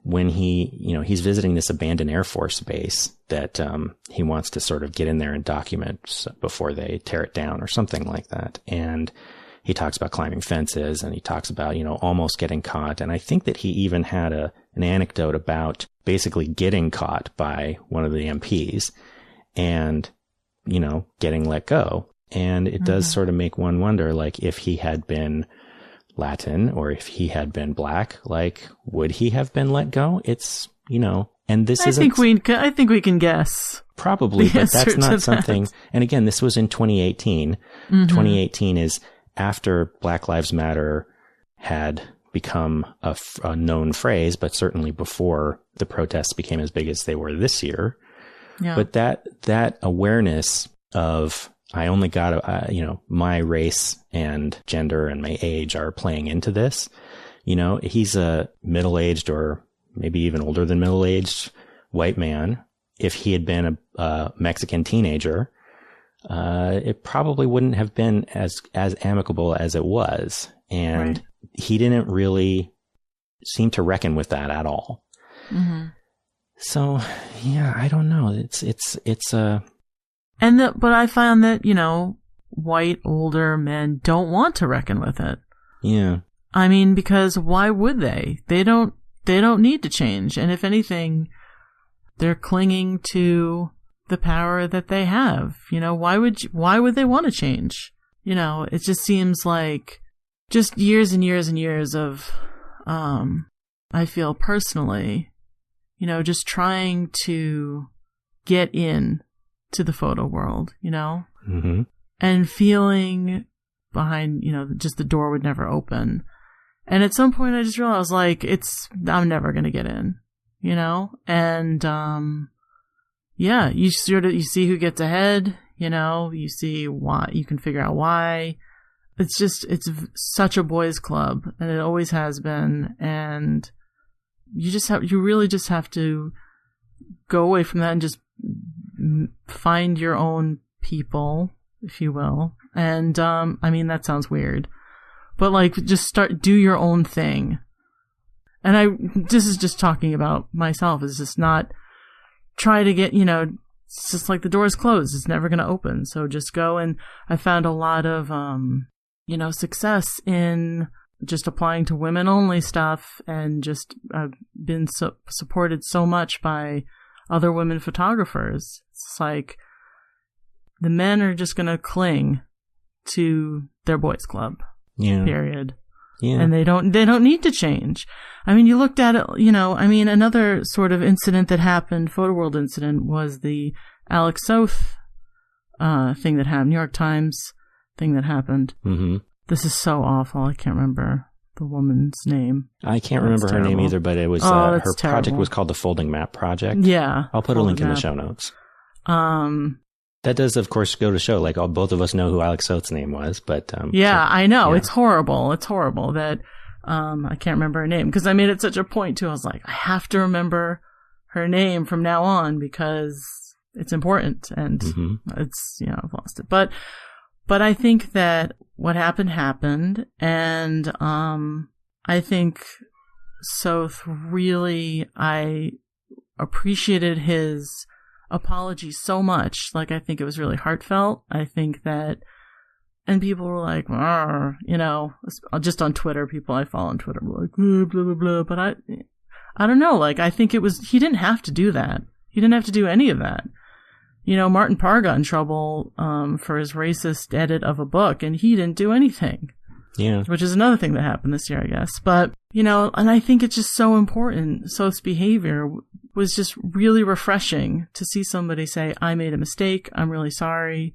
when he's visiting this abandoned Air Force base that he wants to sort of get in there and document before they tear it down or something like that. And he talks about climbing fences, and he talks about, almost getting caught. And I think that he even had an anecdote about basically getting caught by one of the MPs and, getting let go. And it does sort of make one wonder, like, if he had been Latin or if he had been black, like, would he have been let go? It's, and this isn't... I think we can guess. Probably, but that's not something... And again, this was in 2018. 2018 is after Black Lives Matter had become a known phrase, but certainly before the protests became as big as they were this year. Yeah. But that awareness of, I only got my race and gender and my age are playing into this. He's a middle-aged or maybe even older than middle-aged white man. If he had been a Mexican teenager, it probably wouldn't have been as amicable as it was. And right. He didn't really seem to reckon with that at all. Mm-hmm. So, yeah, I don't know. But I found that, white older men don't want to reckon with it. Yeah. I mean, because why would they? They don't need to change. And if anything, they're clinging to the power that they have. Why would they want to change? It just seems like just years and years and years of, I feel personally, just trying to get in to the photo world, mm-hmm. and feeling behind, just the door would never open. And at some point I just realized, like, I'm never going to get in, and, yeah, you see who gets ahead, you see why, you can figure out why. It's such a boys' club, and it always has been. And you really just have to go away from that and just find your own people, if you will. And, I mean, that sounds weird, but like, just do your own thing. And this is just talking about myself. It's just not try to get, it's just like the door's closed. It's never going to open. So just go. And I found a lot of, success in just applying to women only stuff, and just been supported so much by other women photographers. It's like the men are just going to cling to their boys club. Yeah. Period. Yeah. And they don't need to change. I mean, you looked at it, another sort of incident that happened, photo world incident, was the Alex South thing that happened, New York Times thing that happened. Mm-hmm. This is so awful. I can't remember the woman's name. I can't remember her name either, but it was her project terrible. Was called the Folding Map Project. Yeah. I'll put a link in the show notes. That does, of course, go to show, like, both of us know who Alex South's name was, but... yeah, I know. Yeah. It's horrible. It's horrible that I can't remember her name, because I made it such a point, too. I was like, I have to remember her name from now on, because it's important, and mm-hmm. it's, I've lost it. But I think that what happened, and I think South really, I appreciated his apology so much. Like, I think it was really heartfelt. I think that, and people were like, just on Twitter, people I follow on Twitter were like, blah, blah, blah, blah. But I don't know. Like, I think he didn't have to do that. He didn't have to do any of that. Martin Parr got in trouble for his racist edit of a book, and he didn't do anything. Yeah. Which is another thing that happened this year, I guess. But, and I think it's just so important. South's behavior was just really refreshing to see somebody say, I made a mistake, I'm really sorry,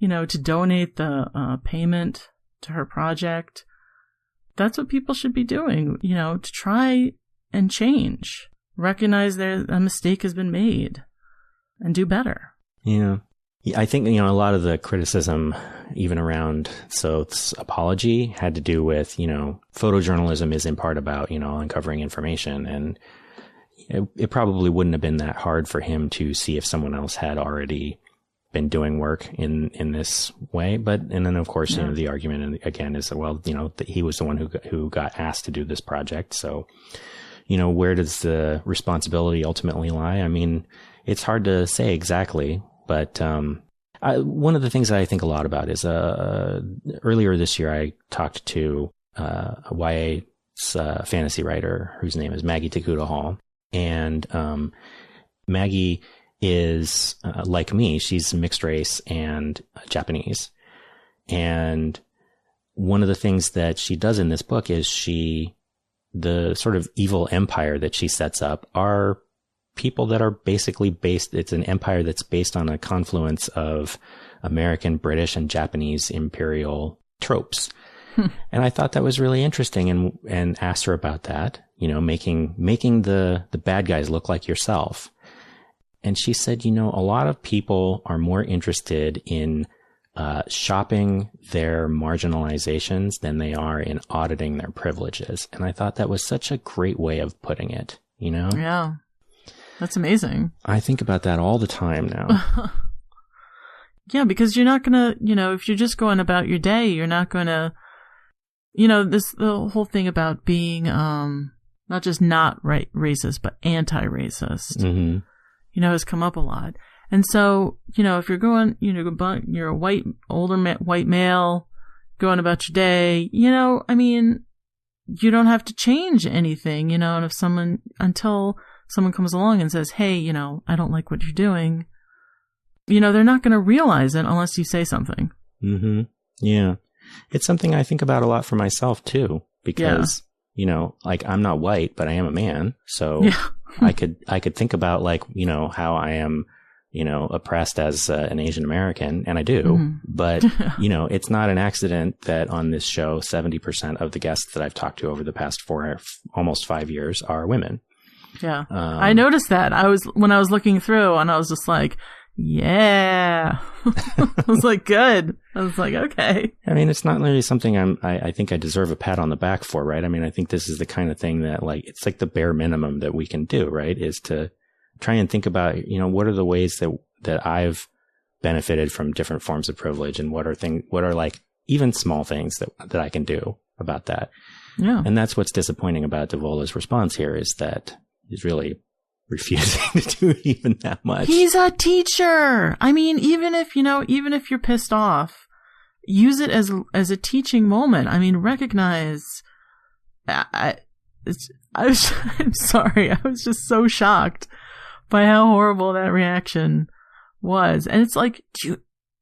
to donate the payment to her project. That's what people should be doing, to try and change. Recognize a mistake has been made and do better. Yeah. I think, a lot of the criticism, even around Soth's apology, had to do with, photojournalism is in part about, uncovering information. And it probably wouldn't have been that hard for him to see if someone else had already been doing work in this way. And then, of course, the argument again is that, well, that he was the one who got asked to do this project. So, where does the responsibility ultimately lie? I mean, it's hard to say exactly. But one of the things that I think a lot about is earlier this year, I talked to a YA fantasy writer whose name is Maggie Takuta Hall. And Maggie is like me. She's mixed race and Japanese. And one of the things that she does in this book is the sort of evil empire that she sets up are people that are basically it's an empire that's based on a confluence of American, British, and Japanese imperial tropes. And I thought that was really interesting and asked her about that, making the bad guys look like yourself. And she said, a lot of people are more interested in shopping their marginalizations than they are in auditing their privileges. And I thought that was such a great way of putting it, Yeah. That's amazing. I think about that all the time now. Yeah, because you're not going to, if you're just going about your day, you're not going to, the whole thing about being not just not racist, but anti-racist, has come up a lot. And so, if you're going, you're a older white male going about your day, I mean, you don't have to change anything, and if until someone comes along and says, hey, I don't like what you're doing, they're not going to realize it unless you say something. Mm-hmm. Yeah. It's something I think about a lot for myself too, because, like I'm not white, but I am a man. So I could think about how I am, oppressed as an Asian American, and I do, but it's not an accident that on this show, 70% of the guests that I've talked to over the past almost 5 years are women. Yeah. I noticed that. When I was looking through, and I was just like, yeah. I was like, good. I was like, okay. I mean, it's not really something I think I deserve a pat on the back for, right? I mean, I think this is the kind of thing that it's like the bare minimum that we can do, right? Is to try and think about, what are the ways that I've benefited from different forms of privilege, and what are like even small things that I can do about that. Yeah. And that's what's disappointing about Davola's response here, is that he's really refusing to do even that much. He's a teacher. I mean, even if you're pissed off, use it as a teaching moment. I mean, recognize. I'm sorry. I was just so shocked by how horrible that reaction was. And it's like,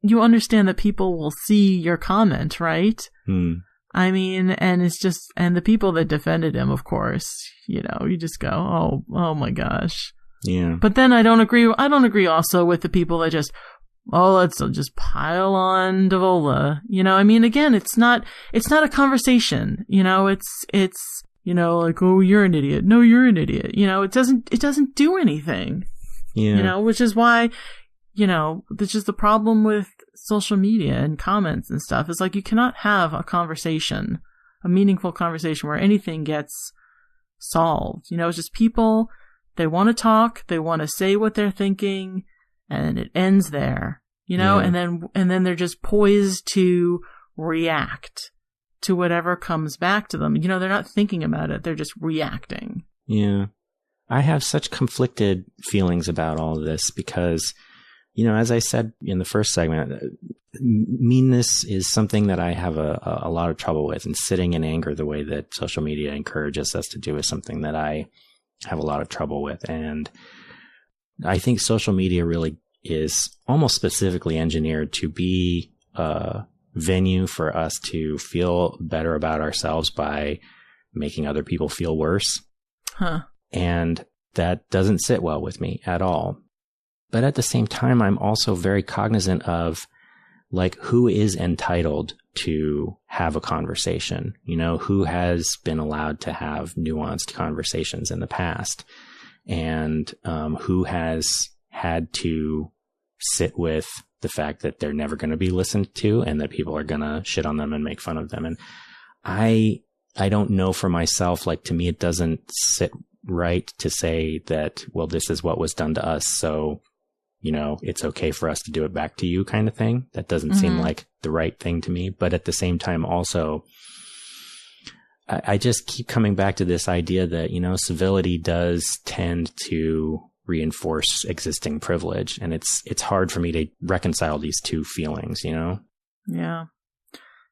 you understand that people will see your comment, right? I mean, and the people that defended him, of course, you just go, oh my gosh. Yeah. But then I don't agree also with the people that let's just pile on Davola. I mean, again, it's not a conversation, it's like, oh, you're an idiot. No, you're an idiot. It doesn't do anything. Yeah. Which is why, that's just the problem with social media and comments and stuff. Is like, you cannot have a meaningful conversation where anything gets solved. It's just people, they want to talk, they want to say what they're thinking, and it ends there, Yeah. and then they're just poised to react to whatever comes back to them. They're not thinking about it, they're just reacting. Yeah. I have such conflicted feelings about all of this because, as I said in the first segment, meanness is something that I have a lot of trouble with, and sitting in anger the way that social media encourages us to do is something that I have a lot of trouble with. And I think social media really is almost specifically engineered to be a venue for us to feel better about ourselves by making other people feel worse. Huh. And that doesn't sit well with me at all. But at the same time, I'm also very cognizant of who is entitled to have a conversation, who has been allowed to have nuanced conversations in the past, and who has had to sit with the fact that they're never going to be listened to and that people are going to shit on them and make fun of them. And I don't know for myself, like, to me, it doesn't sit right to say that, well, this is what was done to us, so, you know, it's okay for us to do it back to you kind of thing. That doesn't seem like the right thing to me. But at the same time, also, I just keep coming back to this idea that, you know, civility does tend to reinforce existing privilege. And it's hard for me to reconcile these two feelings, you know? Yeah.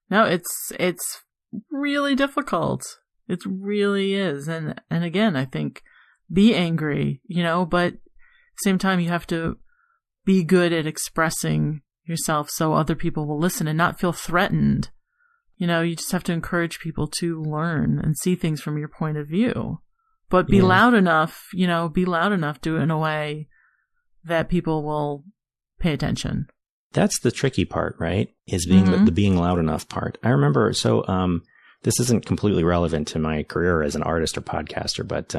No, it's really difficult. It really is. And again, I think be angry, you know, but at the same time, you have to be good at expressing yourself so other people will listen and not feel threatened. You know, you just have to encourage people to learn and see things from your point of view. But be loud enough, you know, do it in a way that people will pay attention. That's the tricky part, right? Is being the being loud enough part. I remember, this isn't completely relevant to my career as an artist or podcaster, but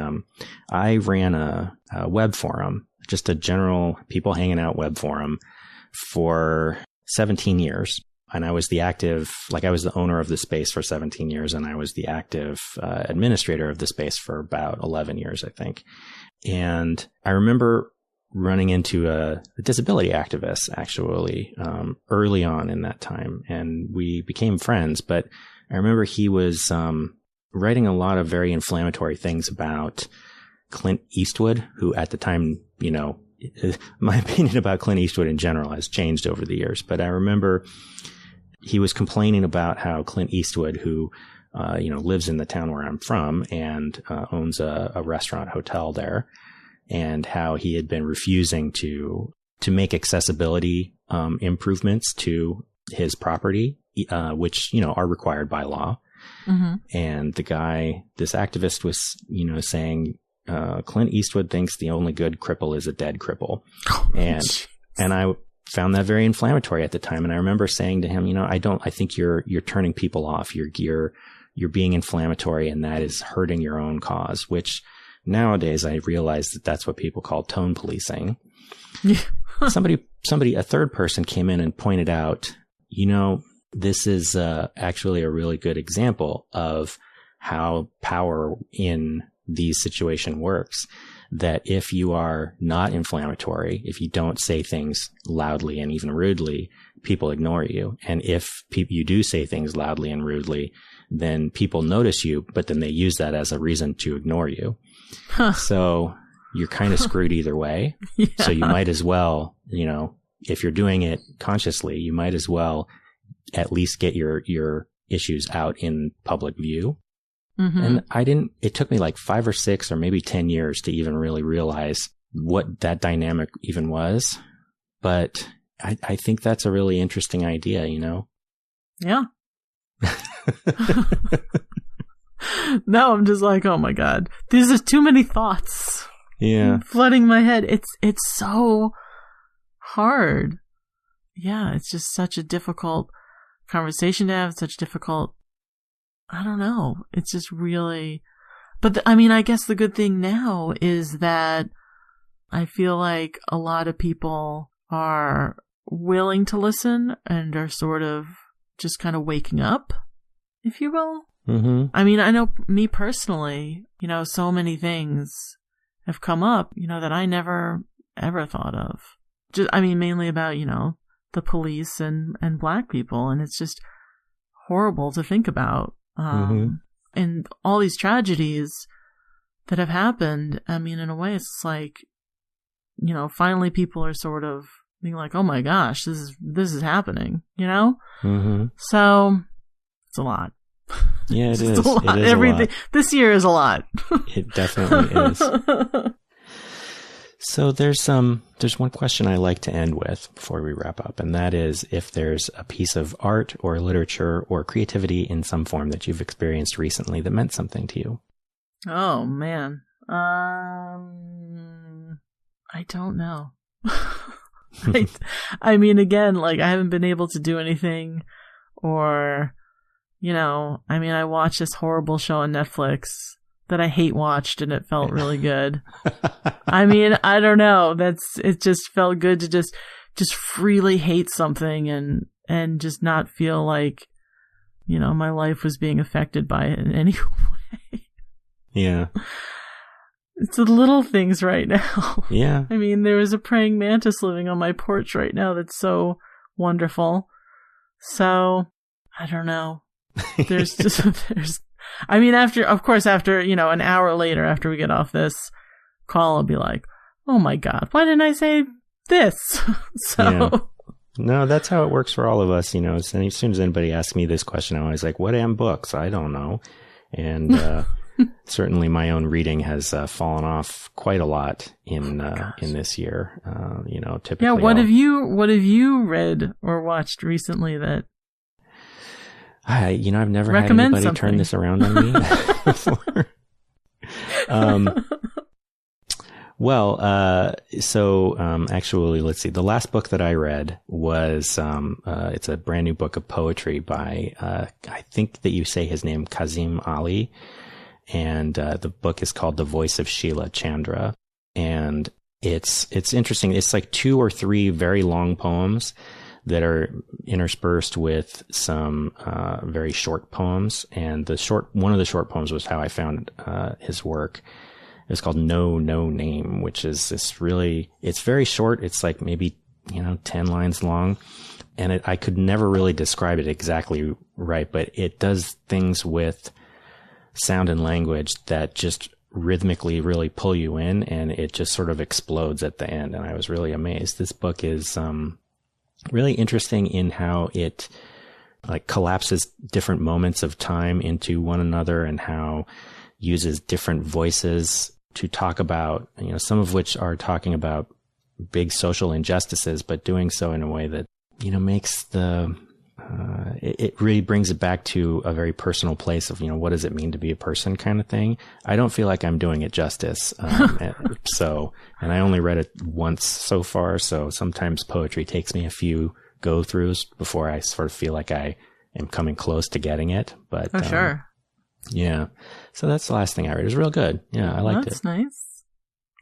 I ran a web forum, just a general people hanging out web forum for 17 years. And I was the owner of the space for 17 years, and I was the active administrator of the space for about 11 years, I think. And I remember running into a disability activist, actually, early on in that time, and we became friends. But I remember he was writing a lot of very inflammatory things about Clint Eastwood, who at the time, you know, my opinion about Clint Eastwood in general has changed over the years. But I remember he was complaining about how Clint Eastwood, who, you know, lives in the town where I'm from and owns a restaurant hotel there, and how he had been refusing to make accessibility improvements to his property, which, you know, are required by law. And this activist was, you know, saying, Clint Eastwood thinks the only good cripple is a dead cripple. And I found that very inflammatory at the time. And I remember saying to him, you know, I think you're turning people off. You're being inflammatory, and that is hurting your own cause, which nowadays I realize that that's what people call tone policing. A third person came in and pointed out, you know, this is actually a really good example of how power in these situations works. That if you are not inflammatory, if you don't say things loudly and even rudely, people ignore you. And if you do say things loudly and rudely, then people notice you, but then they use that as a reason to ignore you. So you're kind of screwed either way. So you might as well, you know, if you're doing it consciously, you might as well at least get your issues out in public view. And it took me like 5 or 6 or maybe 10 years to even really realize what that dynamic even was. But I think that's a really interesting idea, you know? Yeah. Now I'm just like, oh my God, these are too many thoughts. Yeah. Flooding my head. It's so hard. Yeah. It's just such a difficult conversation to have, such difficult, I don't know. It's just really, but I guess the good thing now is that I feel like a lot of people are willing to listen and are sort of just kind of waking up, if you will. I mean, I know me personally, you know, so many things have come up, you know, that I never ever thought of. Just, I mean, mainly about, you know, the police and Black people. And it's just horrible to think about. And all these tragedies that have happened, I mean, in a way, it's like, you know, finally people are sort of being like, oh my gosh, this is happening, you know? So it's a lot. Yeah, it is. It is everything. A lot. This year is a lot. It definitely is. So there's one question I like to end with before we wrap up, and that is if there's a piece of art or literature or creativity in some form that you've experienced recently that meant something to you. Oh man. I don't know. I mean, again, like I haven't been able to do anything, or, you know, I mean, I watched this horrible show on Netflix that I hate watched, and it felt really good. I mean, I don't know. It just felt good to just just freely hate something and just not feel like, my life was being affected by it in any way. Yeah. It's the little things right now. Yeah. I mean, there is a praying mantis living on my porch right now that's so wonderful. So, I don't know. After, an hour later, after we get off this call, I'll be like, oh my God, why didn't I say this? So. Yeah. No, that's how it works for all of us. As soon as anybody asks me this question, I'm always like, what damn books? I don't know. And, certainly my own reading has fallen off quite a lot in this year. Typically. Yeah. What have you read or watched recently that? I've never had anybody turn this around on me before. Actually, let's see. The last book that I read was, it's a brand new book of poetry by, I think that you say his name, Kazim Ali. And, the book is called The Voice of Sheila Chandra. And it's interesting. It's like 2 or 3 very long poems that are interspersed with some, very short poems. And one of the short poems was how I found, his work. It's called No Name, which is it's very short. It's like maybe, 10 lines long. And I could never really describe it exactly right, but it does things with sound and language that just rhythmically really pull you in, and it just sort of explodes at the end. And I was really amazed. This book is, really interesting in how it like collapses different moments of time into one another, and how uses different voices to talk about, some of which are talking about big social injustices, but doing so in a way that, makes it really brings it back to a very personal place of, what does it mean to be a person kind of thing. I don't feel like I'm doing it justice. And I only read it once so far. So sometimes poetry takes me a few go-throughs before I sort of feel like I am coming close to getting it. But sure. Yeah. So that's the last thing I read. It was real good. Yeah, I liked it. That's nice.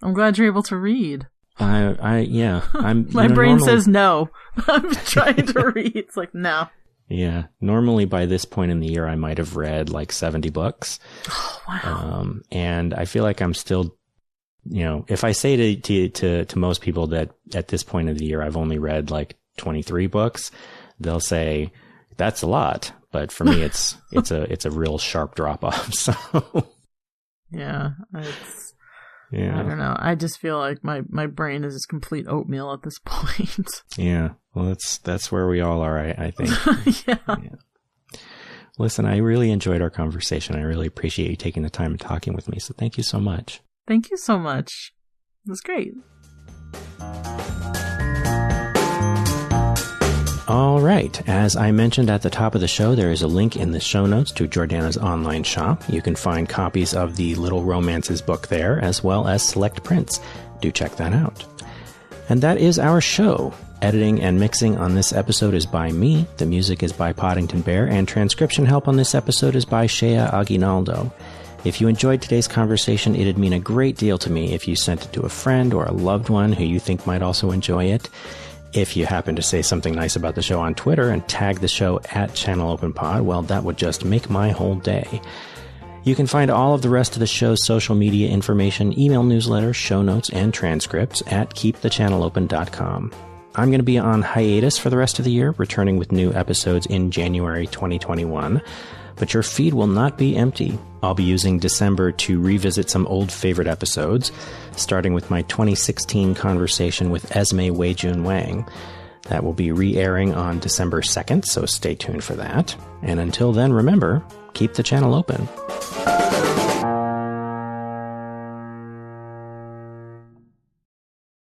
I'm glad you're able to read. Yeah. My brain says no. I'm trying to read. It's like, no. Yeah. Normally by this point in the year, I might have read like 70 books. Oh, wow. And I feel like I'm still, if I say to most people that at this point of the year, I've only read like 23 books, they'll say that's a lot. But for me, it's a real sharp drop off. So yeah, I don't know. I just feel like my brain is complete oatmeal at this point. Yeah. Well, that's where we all are, I think. Yeah. Listen, I really enjoyed our conversation. I really appreciate you taking the time and talking with me. So thank you so much. Thank you so much. It was great. All right. As I mentioned at the top of the show, there is a link in the show notes to Jordanna's online shop. You can find copies of the Little Romances book there, as well as select prints. Do check that out. And that is our show. Editing and mixing on this episode is by me. The music is by Poddington Bear, and transcription help on this episode is by Shea Aguinaldo. If you enjoyed today's conversation, it'd mean a great deal to me if you sent it to a friend or a loved one who you think might also enjoy it. If you happen to say something nice about the show on Twitter and tag the show at ChannelOpenPod, well, that would just make my whole day. You can find all of the rest of the show's social media information, email newsletter, show notes, and transcripts at keepthechanneleopen.com. I'm going to be on hiatus for the rest of the year, returning with new episodes in January 2021. But your feed will not be empty. I'll be using December to revisit some old favorite episodes, starting with my 2016 conversation with Esme Wei-Jun Wang. That will be re-airing on December 2nd, so stay tuned for that. And until then, remember, keep the channel open.